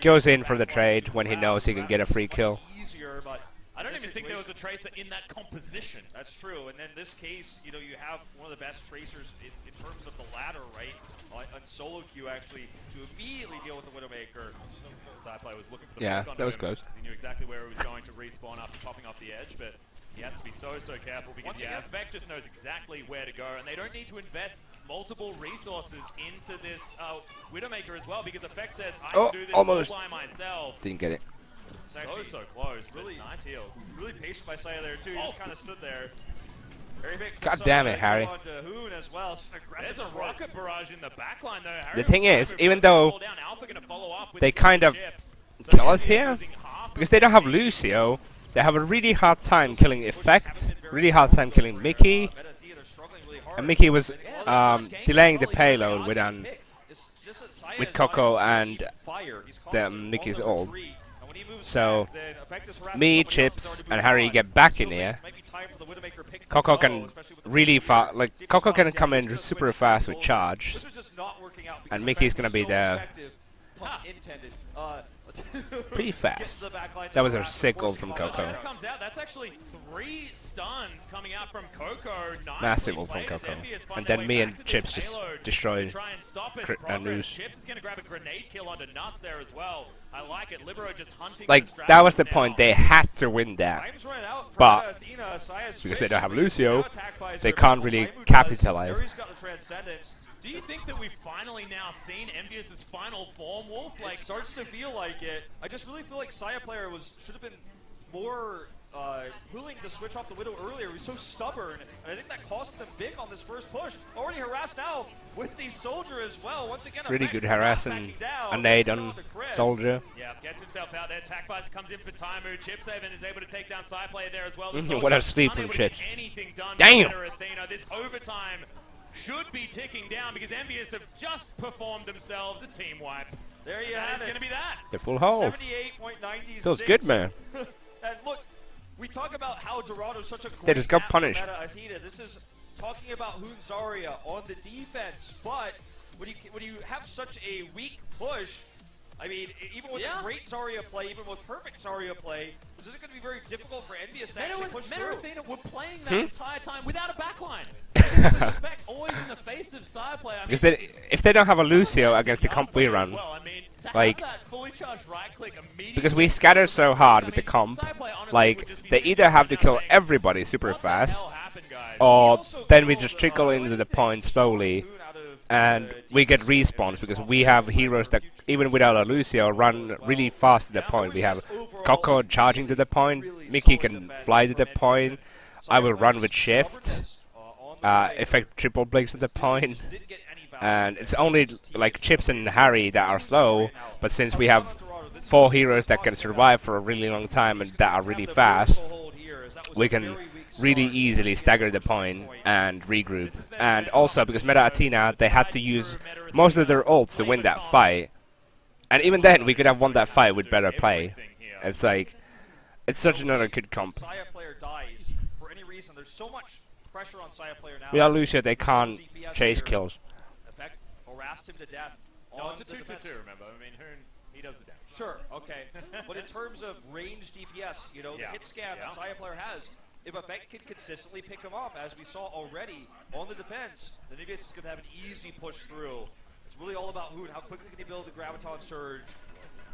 Goes in for the trade when he knows he can get a free kill. Easier, but I don't even think there was a tracer in that composition. that's true. And then this case, you know, you have one of the best tracers in terms of the ladder, right? On solo queue, actually, to immediately deal with the Widowmaker. Side play was looking for the Yeah, poke onto that was him, close. as he knew exactly where he was going to respawn after popping off the edge, but he has to be so careful because Once yeah, again- Effect just knows exactly where to go, and they don't need to invest multiple resources into this Widowmaker as well, because Effect says, I Oh, can do this almost. all by myself. Didn't get it. So close, but really- nice heals. Really patient by Saya there, too. He just kind of stood there. Very big God picks up damn it, the Harry. kill onto Hoon as well. Just an aggressive There's a strike. rocket barrage in the backline though. Harry thing will is, try even to though fall down. Alpha gonna follow up with they the kind of chips. So kill us Envyus here, losing half because of they don't have the Lucio, they have a really hard time killing Effect, really hard time killing Mickey, Meta Thea, they're struggling really hard. and Mickey was Yeah, delaying the Well, he's payload got with picks. It's just that Saya with is not Coco able to and keep fire. He's the constantly Mickey's on the ult. retreat. And when he moves So, back, then Effect is harassing me, somebody else who's Chips, already and moving Harry on. get back Feels in like here. it might be time for the Widowmaker pick to Coco go, can especially with the really Widowmaker. fast, like See if Coco he can stops. come Yeah, in he's gonna super switch fast to with Soldier. charge, This is just not working out because and the Mickey's Effect gonna was be so there effective, pun intended. pretty Get to fast. the back line That was to a harass, sick ult forcing from him Coco. on When the it comes out, that's actually 3 stuns coming out from Coco. Nicely Massive ult from played as Coco. Envyus find And their then way me back and to Chips this just payload destroyed to try and stop its News. progress. Chips is going to grab a grenade kill onto Nuss there as well. I like it. Libero just hunting Like, the that was the strategies point, now. they had to win that. Time's running out for But Athena. Saya's because they don't have switched. Lucio, Now attack by they Zerbo. can't really Taimou does. capitalize. Yuri's got the transcendence. Do you think that we've finally now seen Envyus' final form, Wolf? It starts to feel like it. I just really feel like Saya player should have been more willing to switch off the Widow earlier. He was so stubborn, and I think that cost them big on this first push. Already harassed now with the Soldier as well. Once again, Really Effect good not harassing backing down. a nade Put it on to Chris. Soldier. Yeah, gets himself out there. Attack Visor comes in for Taimou. Chipsaven is able to take down side player there as well. The Mhm, Soldier what a sleep from unable to get Chips. anything done Damn. better, Athena. This overtime should be ticking down because Envyus have just performed themselves a team wipe. There you That have is it. going to be that. The full hold. 78.96. Feels good, man. And look, we talk about how Dorado's such a great They just got map for punished. Meta Athena. This is talking about Hoon Zarya on the defense, but when you have such a weak push, I mean, even with Yeah. a great Zarya play, even with perfect Zarya play, this is going to be very difficult for Envyus to actually push Meta through. Athena were playing that Hmm? entire time without a backline. Because it was Effect always in the face of side player. I mean, Because if they don't have a Lucio Someone against the else comp is we the other run, player as well. I mean, to like- have that fully charged right click immediately because we scatter so hard with the comp, side player honestly would like, just be they sitting either there have to now kill saying, everybody super "What the fast, hell happened, guys?" or then we just trickle into the point slowly, Hoon out of and the we get defense. respawns because we have heroes that, even without a Lucio, run really fast to the point. We have Coco charging to the point, Mickey can fly to the point, I will Cyberplayer's run with shift, stubbornness, on the play effect triple blinks at the point, didn't get any value and there. it's only His team like is Chips still and able Harry to that are choose the story slow, now. but since Of we the have Dorado, this is 4 what we're heroes that talking can about. survive for a really long time and He's that gonna are have really the fast, vertical hold here, as that was we a can very weak really start. easily stagger the point and regroup. And also, because Meta Athena, they had to use most of their ults to win that fight. And even then, we could have won that fight with better play. It's like, it's such another good comp. Saya player dies for any reason. There's so much pressure on Saya player now. Without Lucio, they can't DPS chase here. kills. Effect harassed him to death. No, on it's a the 2-2-2, defense. remember? I mean, Hoon, he does the damage. Sure, okay. But in terms of range DPS, you know, the Yeah. hit scan that Saya player has, if Effect can consistently pick him off, as we saw already on the defense, then Envyus is going to have an easy push through. It's really all about Hoon. How quickly can he build the Graviton Surge?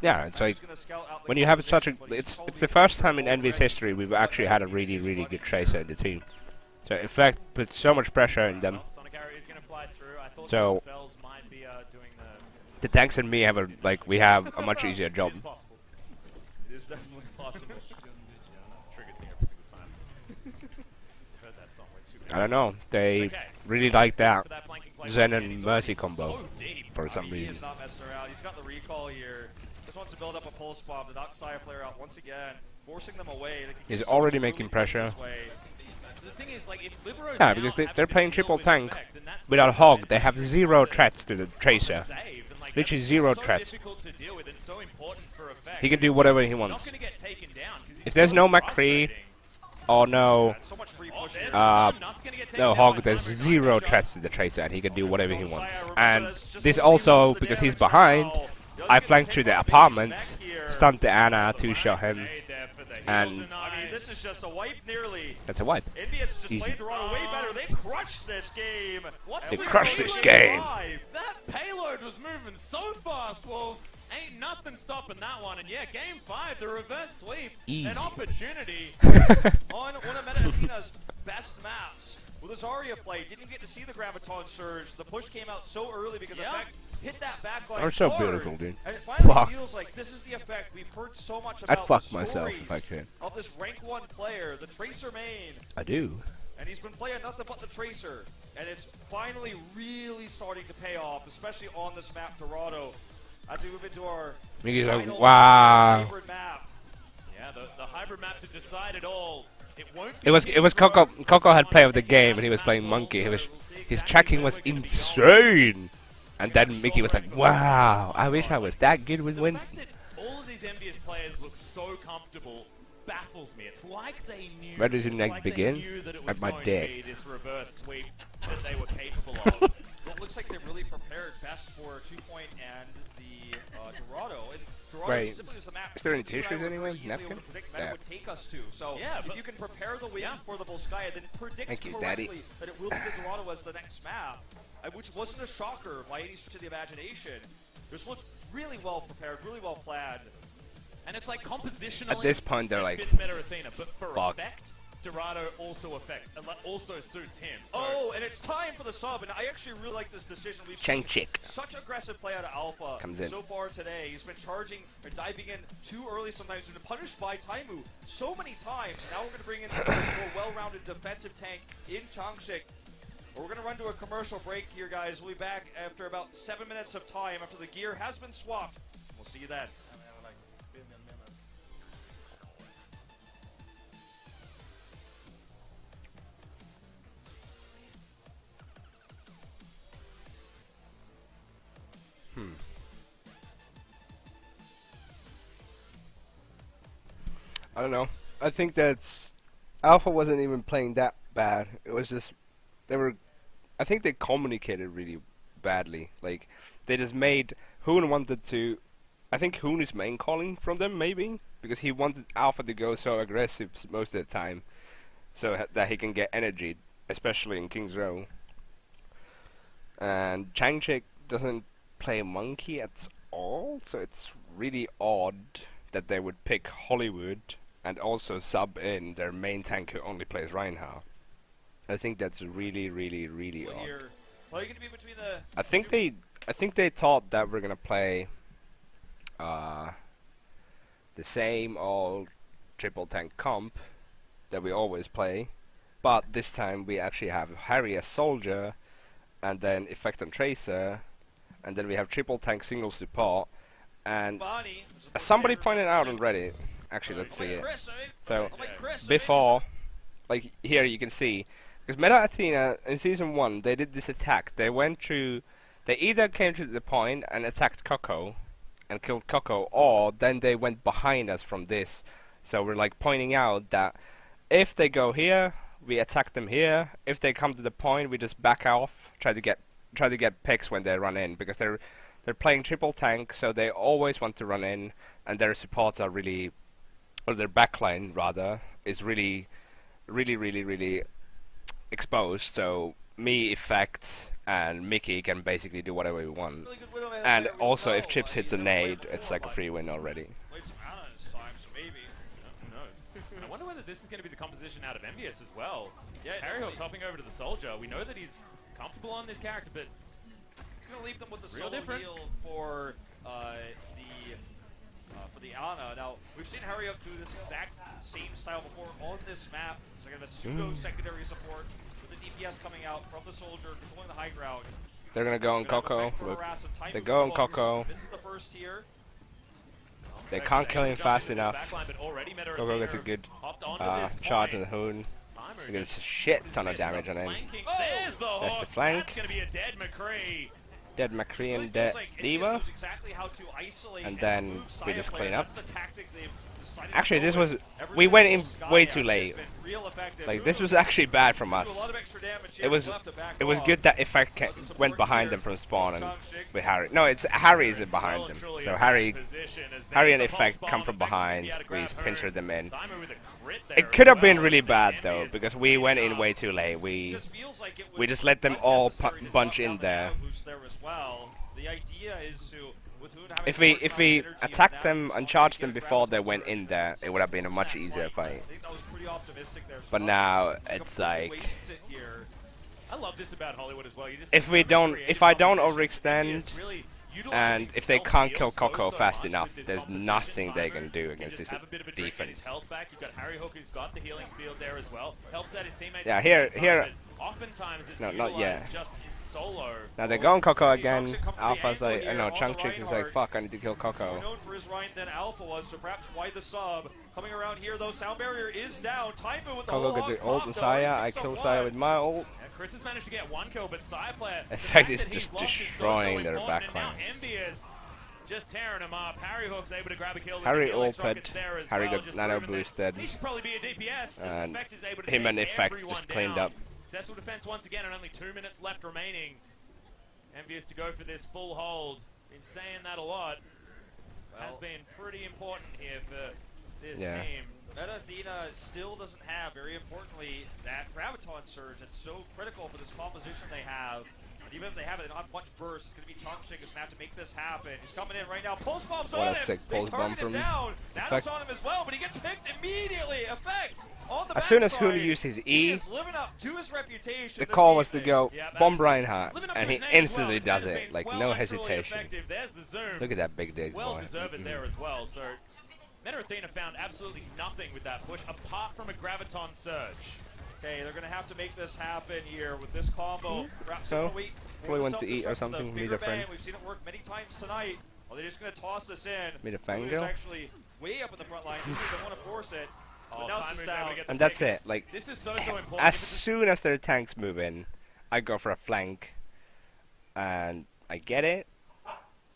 Yeah, it's like, He's gonna scout out the when you have such a, composition, but he's it's probably the first time in already Envy's history we've actually had a really, really good tracer in the team. So in fact, puts so much pressure in them. Well, Sonic Arrow is going to fly through. I thought So- the Bells might be doing The tanks and me have a, like, we have a much easier job. It's possible. It is definitely possible. Triggers me every single time. Just heard that song way too many I don't know, they Okay. really like that for that flanking play. Zen once again, and he's Mercy already combo so deep. for some He reason. is not messing around. He's got the recall here. Just wants to build up a pulse bomb to knock Saya player out once again, forcing them away. They can He's get so already much making early pressure. this way. The thing is, like, if Liberos Yeah, now because have they're to playing deal triple with tank Effect, then that's without the Hog. defense They have is zero rather threats to the tracer. saved, and, like, Literally that's zero so threats. difficult to deal with and so important for Effect. He can do He's whatever just he wants. Not gonna get taken down 'cause If he's there's so no McCree frustrating. or no So much free Oh, push there's here. the stun. Nuss gonna get taken no down Hog, by there's Taimou. Nice zero shot. threats to the tracer and he can do whatever he wants. Saya, remember And this, just this a little also, bit because of he's damage behind, now. Does I get flanked the through the pinpoint apartments, back here. stunned the Ana, The two-shot him, grenade there for the heal and- denied. I mean, this is just a wipe nearly. that's a wipe. Envyus is just Easy. playing Dorado way better. They crushed this game. What's They this crushed payload this game. live? That payload was moving so fast, Wolf. Ain't nothing stopping that one. And yeah, game 5, the reverse sweep. Easy. An opportunity. On one of Meta Athena's best maps. With his Zarya play, didn't even get to see the Graviton Surge. The push came out so early because Yeah. Effect hit that backline They're so hard. beautiful, dude. And it finally Fuck. feels like this is the Effect we've heard so much I'd about. fuck the myself stories if I could. of this rank 1 player, the Tracer main. I do. And he's been playing nothing but the Tracer. And it's finally really starting to pay off, especially on this map, Dorado. As we move into our Mickey's like, final wow. hybrid map. Yeah, the hybrid map to decide it all. It won't It was Coco. Coco had play of the game and he was playing Monkey. His tracking was insane. And then Mickey was like, wow, I wish I was that good with The fact Winston. that all of these Envyus players look so comfortable baffles me. It's like they knew. Where does your it's neck like begin? They knew that it At was my going dick. to be this reverse sweep that they were capable of. It looks like they really prepared best for 2 Point and the Dorado. And Dorado Right. specifically was the map. Is there any that you and I tissues were anyway? very easily able Napkin? to predict Meta Yeah. would take us to. So Yeah, if but- you can prepare the win Yeah. for the Volskaya, then predict Thank you, correctly Daddy. that it will be the Dorado as the next map, which wasn't a shocker by any stretch of the imagination. Just looked really well prepared, really well planned. And it's like compositionally. At this point, they're it like, fits Meta Athena, but for fuck. effect, Dorado also suits him. So Oh, and it's time for the sub, and I actually really like this decision. We've Chang seen Chick. such aggressive play out of Alpha Comes in. so far today. He's been charging or diving in too early sometimes. He's been punished by Taimou so many times. Now we're going to bring in this more well-rounded defensive tank in Changshik. We're going to run to a commercial break here, guys. We'll be back after about 7 minutes of time after the gear has been swapped. We'll see you then. And I have like billion minutes. I don't know. I think that's Alpha wasn't even playing that bad. It was just they were. I think they communicated really badly. Like they just made Hoon wanted to. I think Hoon is main calling from them maybe because he wanted Alpha to go so aggressive most of the time, so that he can get energy, especially in King's Row. And Changchik doesn't play Monkey at all, so it's really odd that they would pick Hollywood and also sub in their main tank who only plays Reinhardt. I think that's really, really, really odd. Here. Well, you're going to be between the... I think they thought that we're gonna play the same old triple tank comp that we always play, but this time we actually have Harry as soldier, and then effect on tracer, and then we have triple tank single support, and Bonnie, as somebody pointed out on Reddit, actually let's see it. Chris, I mean, So I'm like Chris, I mean, before, like here you can see, because Meta Athena in season 1 they did this attack. They went through, they either came to the point and attacked Coco, and killed Coco, or then they went behind us from this. So we're like pointing out that if they go here, we attack them here. If they come to the point, we just back off, try to get picks when they run in, because they're playing triple tank, so they always want to run in, and their supports are really, or their backline rather, is really exposed. So me, Effect, and Mickey can basically do whatever we want. really good window man And there, we also, know. if Chips hits a He's never played nade, before, it's like a but free win already. played some Ana this time, so maybe. Who knows? I wonder whether this is going to be the composition out of Envyus as well. Yeah, Harry Hook's hopping over to the soldier. We know that he's comfortable on this character, but It's going to leave them with the Real solo different. deal for the Ana. Now, we've seen Harry Up do this exact same style before on this map. So kind of a pseudo secondary support with the DPS coming out from the soldier, controlling the high ground. They're gonna go on Gonna have a Coco. back for Look, harass and time they to go on close. Coco. This is the first here. They can't kill him Jump fast into this enough. backline, but already Meta Coco Athena gets a good hopped onto this charge point. and hoon. Timer He gets a just shit ton of missed the damage on him. flanking. Oh! There's the That's the hook. flank. That's going to be a dead McCree. Dead This McCree really and dead feels like Envyus Diva. knows exactly how to isolate And then move we Saya just players. clean up. That's the tactic they've decided to Actually, go this with. was, Every we went in single way Skya too has late. been real effective. Like, this Ooh, was actually bad from do a us. lot of extra damage It here. was, We'll have to back it was off. good that Effect As a support went behind here, them from spawn and Changchik. with Harry. No, it's Harry is Well behind and them. truly So in Harry position as Harry there's and the Effect pulse come bomb. from Effect is gonna behind. be able to We grab just her. pincer them in. Timer with a crit there It could as have been well, really as the bad though, Envyus because is we cleaning went in up. way too late. We Just feels like it we was just let them all unnecessary to bunch drop in down the there. ammo boost there as well. The idea is to, with Hoon having If we more if time we and energy attacked and them now and he's charged gonna them get before they graviton went surge in and there, it would have been a much that easier I fight. think that was pretty optimistic there. But Us now just it's completely like, wastes it here. I love this about Hollywood as well. You just if see we so many don't, creative if I don't compositions. overextend, Envyus really utilizing and if they can't kill self-heal Coco so fast much enough, with this there's composition. nothing they Timer can do can against just this have a bit of a drink, get his defense. health back. You've got Harry Hook who's got the healing field there as well. Helps out his teammates. Yeah, at the here- same here- time, but oftentimes it's No, not utilized yet. just in solo. Now they're going Coco See again. Changchik come from the Alpha's angle like, here no, on the Changchik is like, Reinhardt. fuck, I need to kill More Coco. known for his Ryan than Alpha was, so perhaps why the sub. Coming around here though, sound barrier is down. Taimou with the Coco whole gets the hog ult pop, on though. Saya. He I picks up kill one. Saya with my ult. Yeah, Chris has managed to get one kill, but Side player. the Effect fact is that he's just lost is destroying their important, and now backline. Envyus just tearing him up. Harry Hook's able to grab a kill. Harry The Helix ulted. rocket's there as Harry well, got just nano proving that boosted. He should probably be a DPS. As And Effect is able to him and chase Effect everyone just cleaned down. up. Successful defense once again, and only 2 minutes left remaining. Envyus to go for this full hold. Been saying that a lot. Has Well, been pretty important here for this Yeah. team. Meta Athena still doesn't have, very importantly, that graviton surge. It's so critical for this composition they have. And even if they have it, they don't have much burst. It's going to be Changchik who's going to have to make this happen. He's coming in right now. Pulse bomb's What on a him. sick They pulse bomb target him from down. Effect. Nano's on him as well, but he gets picked immediately. Effect on the As soon as backside. Hoon used his He E, is living up to his reputation the this call was to evening. go Yeah, bomb Reinhardt, Living up and to he his name as well. instantly This man does has it, been like well no and truly hesitation. effective. There's the zoom. Look at that big dick Well boy. deserved there as well. So Meta Athena found absolutely nothing with that push apart from a graviton surge. Okay, they're going to have to make this happen here with this combo. Perhaps So, they're gonna wait for probably the went to eat or self-destruct something, with the meet bigger a friend. bang. We've seen it work many times tonight. Are they just going to toss this in? Meet a Hoon is fangirl? actually way up in the front line. They don't want to force it. But Oh, now Timer's it's able down. to get the And that's pick. it. Like, This is so important. as If it's a- soon as their tanks move in, I go for a flank, and I get it,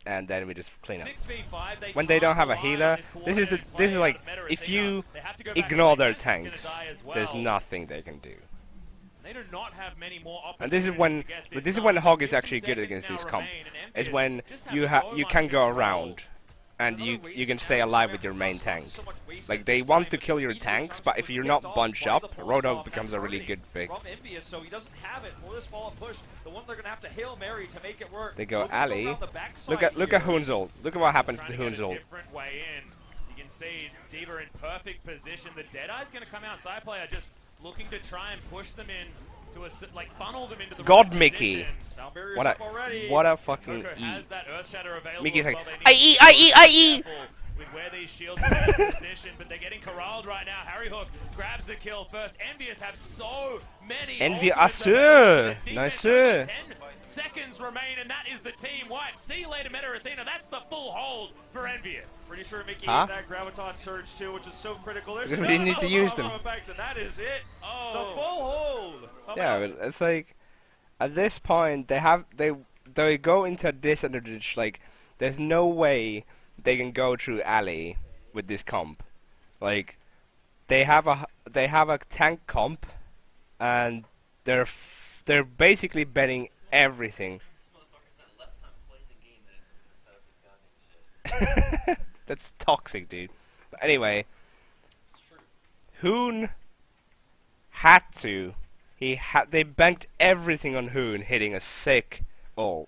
and then we just clean up. 6v5, When they don't have a can't rely healer, on this is coordinated this is play like, out of Meta if Athena. you They have to go back and ignore play. their Changchik's gonna tanks, die as well. there's nothing they can do. They do not have many more And this is opportunities when, to get but this is when Hog is actually good against this comp. Is when you can go around, and you can stay alive with your main tank. Like, they want to kill your tanks, but if you're not bunched up, Roadhog becomes a really good pick. From Envyus, so he doesn't have it for this follow-up push. The one they're going to have to Hail Mary to make it work. They go Looking alley. around the backside Look at here. Hoon's ult. Look at what happens to Trying to Hoon's get a ult. different way in. You can see Diva in perfect position. The Deadeye's going to come out. Side player just looking to try and push them in to like funnel them into the God, right Mickey. position. Sound barrier's What up a already. what a fucking Coco E. has that Earth Shatter available Mickey's as like, well. They I need E, to I be E, I E. careful with where these shields are in position, but they're getting corralled right now. Harry Hook grabs a kill first. Envyus have so many Envyus, ultimates available. This defense nice, only 10 seconds remain, and that is the team wipe. See you later, Meta Athena. That's the full hold for Envyus. Pretty sure Mickey Huh? hit that Graviton Surge too, which is so critical. There's We need to use them. Effect, and that is it. Oh. The full hold. Yeah, but it's like at this point they go into a disadvantage. Like there's no way they can go through alley with this comp. Like they have a tank comp, and they're basically betting everything. This motherfucker spent less time playing the game than set up his goddamn shit. That's toxic, dude. But anyway, It's true. Hoon had to. They banked everything on Hoon hitting a sick ult,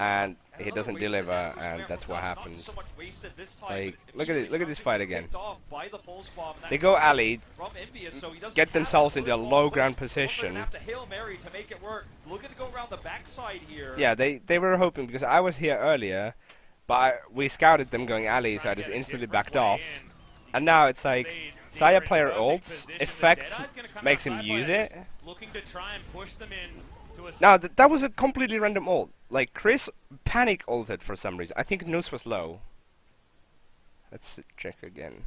and he doesn't deliver, and that's what happens. Like, look at this fight again. They go alley, get themselves into a low ground position. Yeah, they were hoping, because I was here earlier, but we scouted them going alley, so I just instantly backed off. And now it's like, Saya player ults, effect makes him use it. Looking to try and push them in to a No, that was a completely random ult. Like, Chris panic ulted for some reason. I think Noose was low. Let's check again.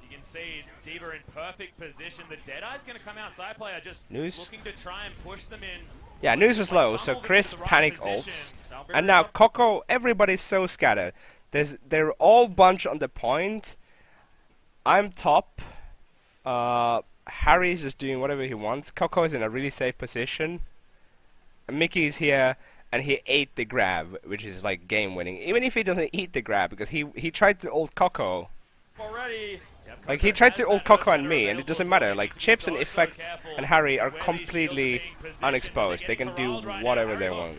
You can see Diva in perfect position. The Deadeye's going to come out. Side player just Noose? looking to try and push them in. Yeah, Noose was low, so Chris panic ults. And now Coco, everybody's so scattered. They're all bunched on the point. I'm top. Harry's just doing whatever he wants. Coco is in a really safe position. And Mickey's here, and he ate the grab, which is like game winning. Even if he doesn't eat the grab, because he tried to ult Coco. Already. Like he tried to ult Coco and me, and it doesn't matter. Like Chips and Effect and Harry are completely unexposed. They can do whatever they want.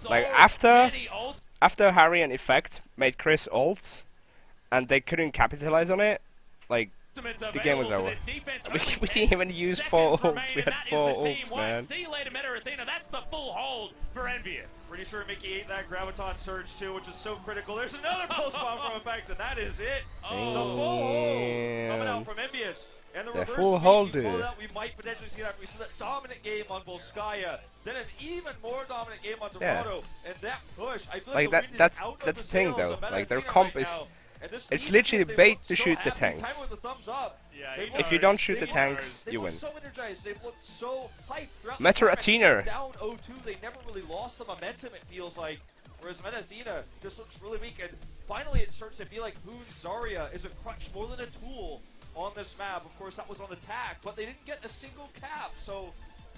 Like after Harry and Effect made Chris ult, and they couldn't capitalize on it, like the game was over. We didn't even use 4 ults. We had 4 ults, man. See you later, Meta Athena. That's the full hold for Envyus. Pretty sure Mickey ate that Graviton Surge too, which is so critical. There's another pulse bomb from Effect, and that is it. The full hold coming out from Envyus. And the reverse full sweep hold, you called dude. out, we might potentially see that. We see that dominant game on Volskaya, then an even more dominant game on Yeah. Dorado, and that push. I feel Like the wind is that's out of the the thing sails though. of Meta Like their Athena comp right is. now. And this It's team, literally they bait look to so shoot the happy. tanks. Taimou with the thumbs up. Yeah, They he look- If you don't shoot they the look- tanks, they you look win. so energized. They've looked so hyped throughout Meta the tournament. Athena. Down 0-2, they never really lost the momentum, it feels like. Whereas Meta Athena just looks really weak. And finally, it starts to feel like Hoon Zarya is a crutch more than a tool on this map. Of course, that was on attack, but they didn't get a single cap. So,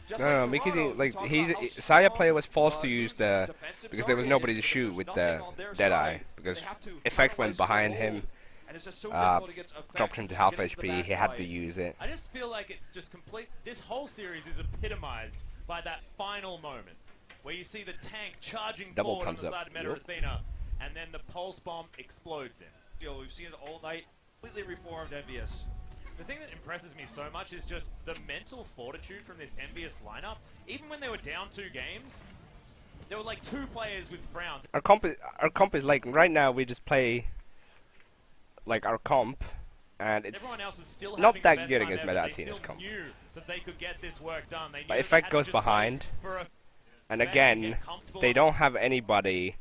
just No, like Mickey Toronto, didn't, like, talk he, about how Saya strong, player was forced to use Hoon's the, defensive because there was Zarya nobody is, to and shoot there's with nothing the on their Deadeye, side. because They have to Effect went capitalize behind their him, hold. And it's just so difficult against Effect dropped him to get half into the HP, he had to backline. use it. I just feel like it's just complete. This whole series is epitomized by that final moment where you see the tank charging Double forward on thumbs the up. side of Meta Yup. Athena, and then the pulse bomb explodes in. You know, we've seen it all night. Completely reformed Envyus. The thing that impresses me so much is just the mental fortitude from this Envyus lineup. Even when they were down 2 games, there were like 2 players with frowns. Our comp is like, right now we just play, like, our comp, and it's Everyone else was still not having that the best good time against ever. Meta They Athena's still comp. knew that they could get this work done. They knew But that Effect they had goes to just wait behind, for a and Effect to again, get comfortable they on don't have anybody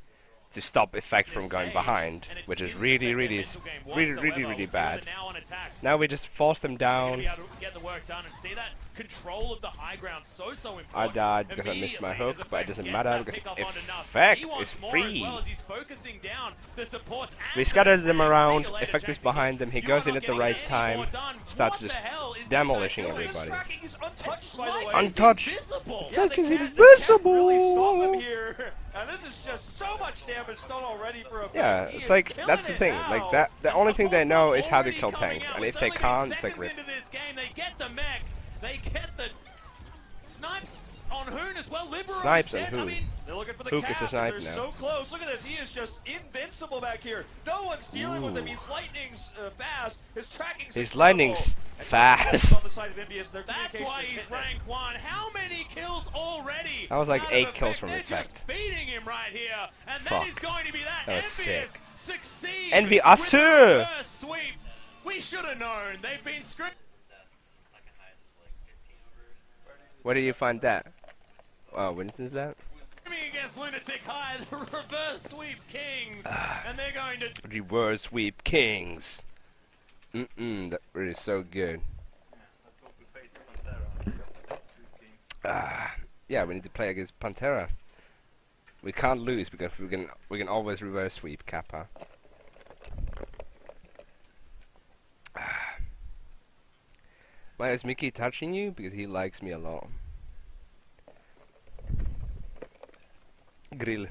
to stop Effect from this going stage, behind, and it which is didn't really, affect their really, mental game really, whatsoever. really, really We'll see them bad. now on attack. Now we just force them They're gonna down. be able to get the work done and see that control of the high ground so important. I died because I missed my Immediately, hook, as but it Effect doesn't gets matter that because pick up onto Nusk. Effect He wants is more free. As well as he's focusing down the supports and We the scattered them tanks. around, See you later, Effect is Jackson. behind them, he You goes are in not at the getting right any time, more done. starts What the just hell is this demolishing guy doing? everybody. This tracking is untouched, It's by the like way. he's Untouched. invisible. Yeah, Like they he's can't really stop invisible. him here. And this is just so much damage done already for a Yeah, He it's is like, killing that's the it thing, now. like that, the only thing they know is how to kill Already tanks, coming and out. if It's they only been can't, it's like seconds rip. into this game, they get the mech, they get the snipes. on Hoon as well. Libero's Snipes on dead. Hoon. I mean, They're looking for the Hook cap. is a As sniper they're now. so close. Look at this. He is just invincible back here. No one's dealing with him. He's lightning's fast. His tracking's His incredible. lightning's And fast. on the side of Envyus, their that's communication why is he's hitting it. rank 1. How many kills already? That was like out of 8 kills from They're Effect. just beating him right here. And Fuck. that is going to be that. That was Envyus sick. succeed Envy with the Asur. reverse sweep. We should have known. They've been screwed. Deaths, and the second highest was like 15 over. Where did you find that? Oh, Winston's that? Against Lunatic High, the reverse sweep kings, and they're going to. Reverse sweep kings. That really is so good. Let's hope we face Pantera. Yeah, we need to play against Pantera. We can't lose because we can always reverse sweep Kappa. Why is Mickey touching you? Because he likes me a lot. Grill.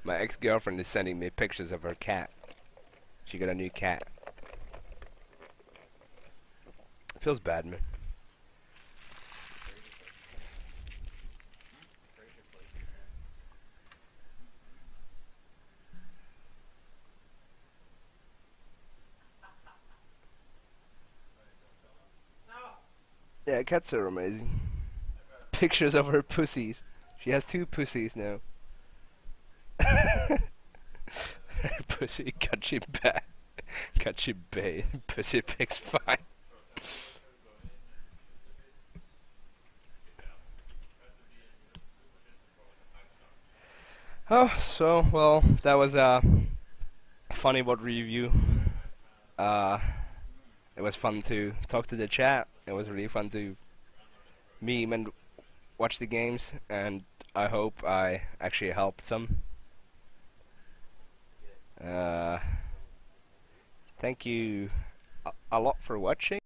My ex-girlfriend is sending me pictures of her cat. She got a new cat. Feels bad, man. Yeah, cats are amazing. Pictures of her pussies. She has 2 pussies now. Her pussy got you bad. Got you bait. Pussy pics fine. Oh, so, well, that was a funny bot review. It was fun to talk to the chat. It was really fun to meme and watch the games, and I hope I actually helped some. Thank you a lot for watching.